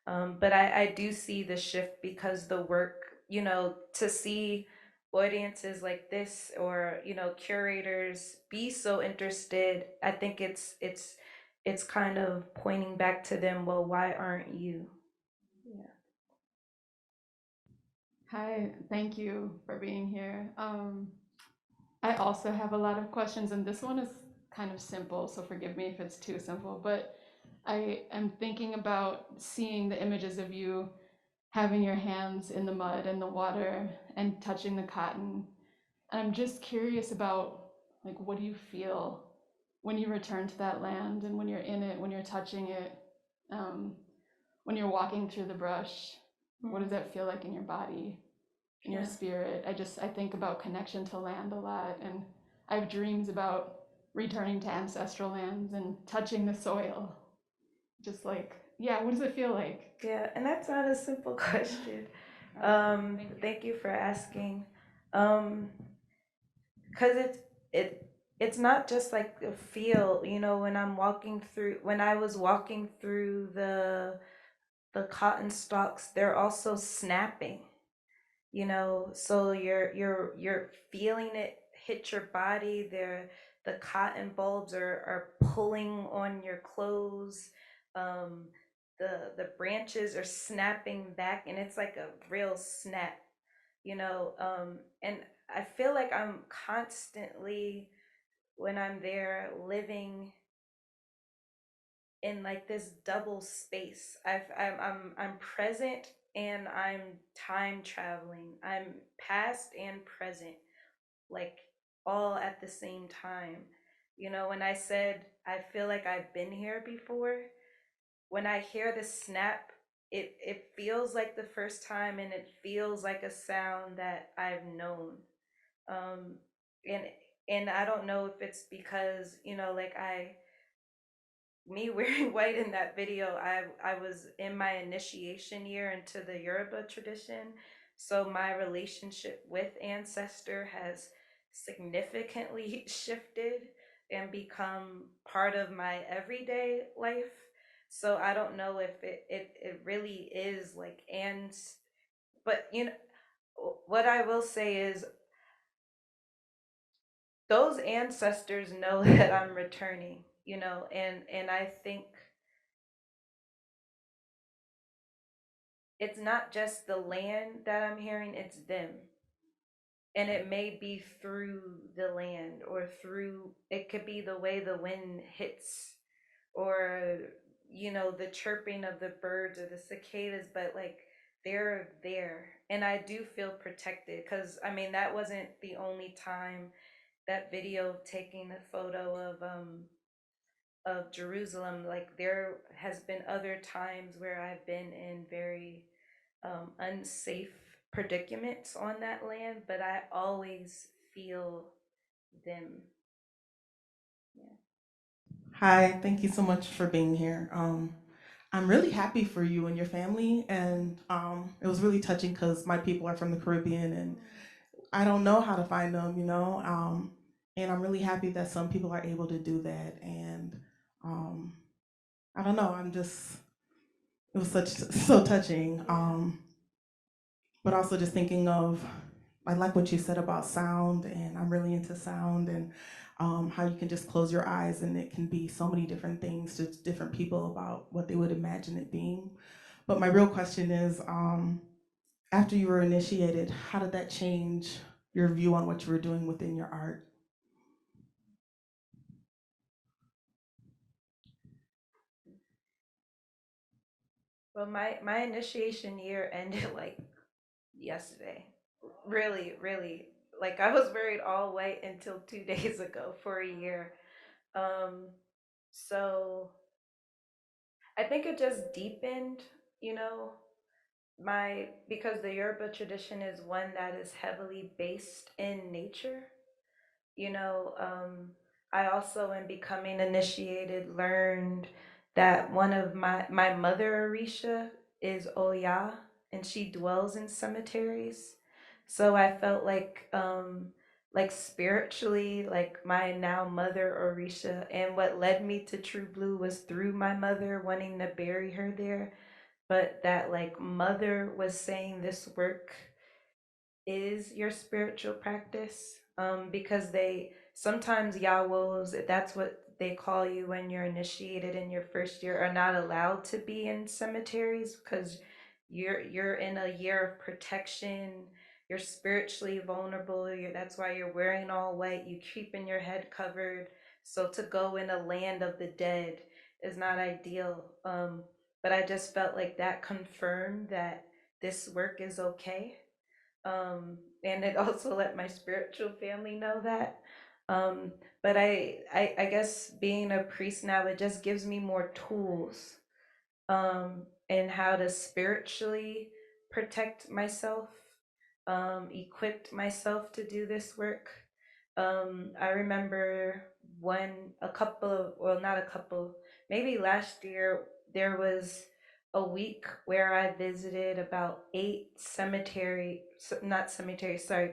But I do see the shift because the work, to see audiences like this, or curators be so interested, I think it's kind of pointing back to them. Well, why aren't you? Yeah. Hi, thank you for being here. I also have a lot of questions, and this one is kind of simple, so forgive me if it's too simple, but I am thinking about seeing the images of you having your hands in the mud and the water and touching the cotton. And I'm just curious about, like, what do you feel when you return to that land and when you're in it, when you're touching it, um, when you're walking through the brush? What does that feel like in your body, in your Yeah. spirit? I think about connection to land a lot, and I have dreams about returning to ancestral lands and touching the soil. Just like, yeah, what does it feel like? Yeah, and that's not a simple question. Thank you for asking. Because it's not just like a feel, when I was walking through the cotton stalks, they're also snapping, so you're feeling it hit your body. The cotton bulbs are pulling on your clothes. um the branches are snapping back, and it's like a real snap, and I feel like I'm constantly, when I'm there, living in like this double space. I'm present and I'm time traveling. I'm past and present, like, all at the same time. When I said I feel like I've been here before, when I hear the snap, it feels like the first time, and it feels like a sound that I've known. Um, and I don't know if it's because, like, me wearing white in that video, I was in my initiation year into the Yoruba tradition. So my relationship with ancestor has significantly shifted and become part of my everyday life. So I don't know if it really is like, but what I will say is those ancestors know that I'm returning, and I think it's not just the land that I'm hearing, it's them. And it may be through the land or through, it could be the way the wind hits or, the chirping of the birds or the cicadas, but like they're there. And I do feel protected because I mean, that wasn't the only time that video taking a photo of Jerusalem. Like there has been other times where I've been in very unsafe predicaments on that land, but I always feel them. Yeah. Hi, thank you so much for being here. I'm really happy for you and your family, and it was really touching because my people are from the Caribbean, and I don't know how to find them, and I'm really happy that some people are able to do that, and um, I don't know, it was so touching, but also just thinking of, I like what you said about sound, and I'm really into sound, and how you can just close your eyes and it can be so many different things to different people about what they would imagine it being. But my real question is, after you were initiated, how did that change your view on what you were doing within your art? Well, my initiation year ended like yesterday. Really, really. Like I was buried all white until 2 days ago for a year. Um, so I think it just deepened, you know, because the Yoruba tradition is one that is heavily based in nature. you know um I also, in becoming initiated, learned that one of my mother Orisha is Oya, and she dwells in cemeteries. So I felt like spiritually, like my now mother Orisha, and what led me to True Blue was through my mother wanting to bury her there, but that like mother was saying this work is your spiritual practice, because they sometimes yawos, that's what they call you when you're initiated in your first year, are not allowed to be in cemeteries because you're in a year of protection. You're spiritually vulnerable. That's why you're wearing all white, you keeping your head covered. So to go in a land of the dead is not ideal. But I just felt like that confirmed that this work is okay, and it also let my spiritual family know that. Um, but I guess being a priest now, it just gives me more tools, and how to spiritually protect myself, equipped myself to do this work. I remember a couple of, well, not a couple, maybe last year, there was a week where I visited about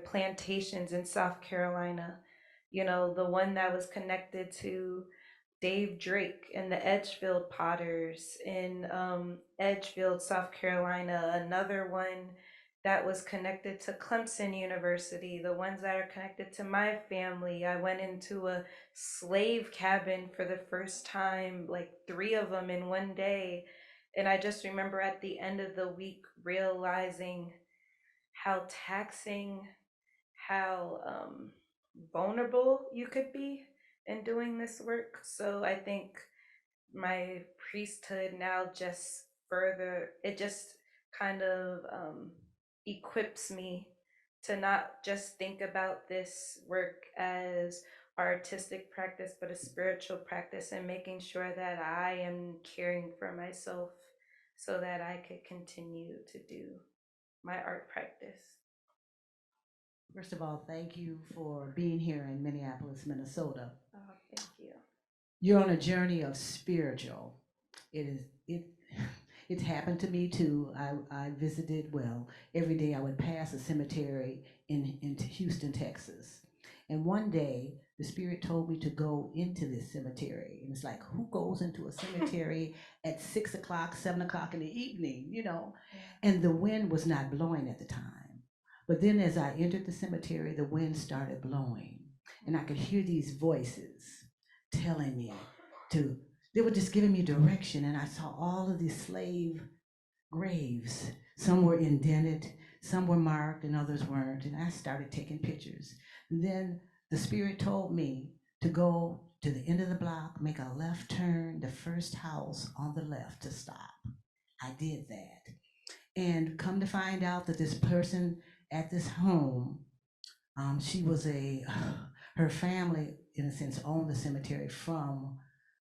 plantations in South Carolina. The one that was connected to Dave Drake and the Edgefield Potters in Edgefield, South Carolina. Another one that was connected to Clemson University, the ones that are connected to my family. I went into a slave cabin for the first time, like three of them in one day. And I just remember at the end of the week realizing how taxing, how vulnerable you could be in doing this work. So I think my priesthood now just further, it just kind of equips me to not just think about this work as artistic practice, but a spiritual practice, and making sure that I am caring for myself so that I could continue to do my art practice. First of all, thank you for being here in Minneapolis, Minnesota. Oh, thank you. You're on a journey of spiritual. It's happened to me too. I visited, well, every day I would pass a cemetery into Houston, Texas. And one day the spirit told me to go into this cemetery. And it's like, who goes into a cemetery at 6 o'clock, 7 o'clock in the evening, you know? And the wind was not blowing at the time. But then as I entered the cemetery, the wind started blowing, and I could hear these voices telling me they were just giving me direction, and I saw all of these slave graves. Some were indented, some were marked, and others weren't, and I started taking pictures. And then the Spirit told me to go to the end of the block, make a left turn, the first house on the left to stop. I did that. And come to find out that this person at this home, she was her family, in a sense, owned the cemetery from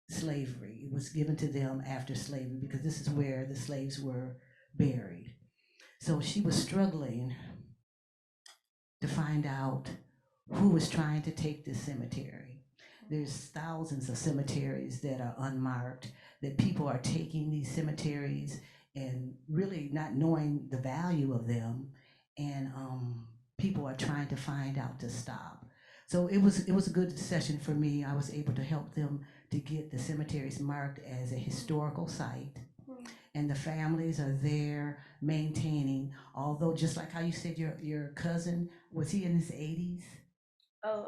slavery. It was given to them after slavery because this is where the slaves were buried. So she was struggling to find out who was trying to take this cemetery. There's thousands of cemeteries that are unmarked, that people are taking these cemeteries and really not knowing the value of them, and people are trying to find out to stop. So it was a good session for me. I was able to help them to get the cemeteries marked as a historical site, and the families are there maintaining. Although, just like how you said, your cousin, was he in his 80s? Oh,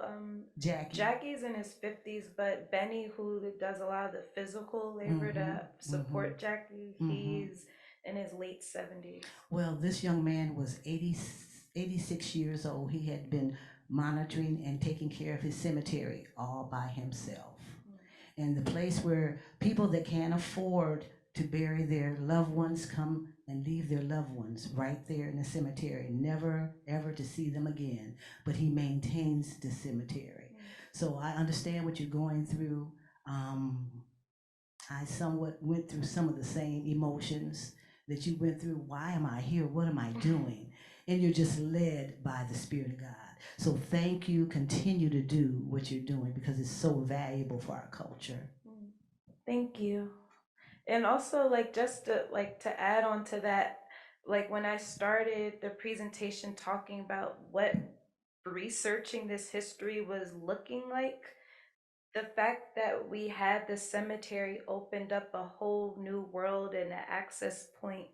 Jackie. Jackie's in his 50s, but Benny, who does a lot of the physical labor to support Jackie, he's in his late 70s. Well, this young man was 86 years old. He had been monitoring and taking care of his cemetery all by himself. And the place where people that can't afford to bury their loved ones come and leave their loved ones right there in the cemetery, never ever to see them again. But he maintains the cemetery. So I understand what you're going through. I somewhat went through some of the same emotions that you went through. Why am I here? What am I doing? And you're just led by the Spirit of God. So thank you. Continue to do what you're doing because it's so valuable for our culture. Thank you. And also, like, just to add on to that, like when I started the presentation talking about what researching this history was looking like, the fact that we had the cemetery opened up a whole new world and an access point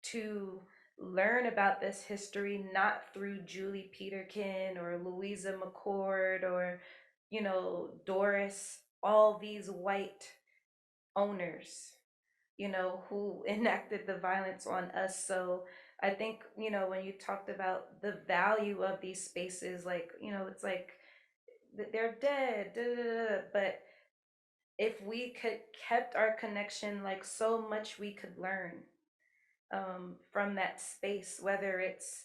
to learn about this history, not through Julie Peterkin or Louisa McCord or, Doris, all these white owners, who enacted the violence on us. So I think, when you talked about the value of these spaces, like, it's like they're dead, da, da, da, but if we could kept our connection, like so much we could learn from that space, whether it's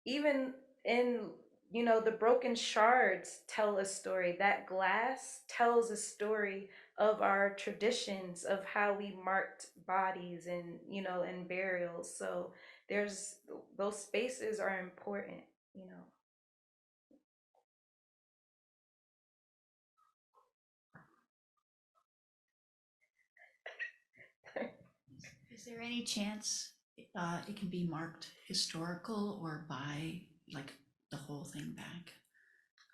even in, the broken shards tell a story. That glass tells a story of our traditions of how we marked bodies and, and burials. So there's those spaces are important. Is there any chance it can be marked historical or by like the whole thing back?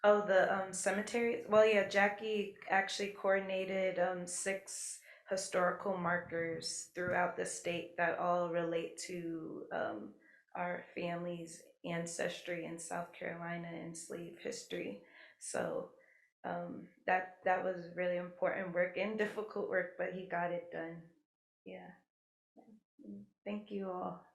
Oh, the cemeteries. Well, yeah, Jackie actually coordinated 6 historical markers throughout the state that all relate to our family's ancestry in South Carolina and slave history. So that was really important work and difficult work, but he got it done. Yeah. Thank you all.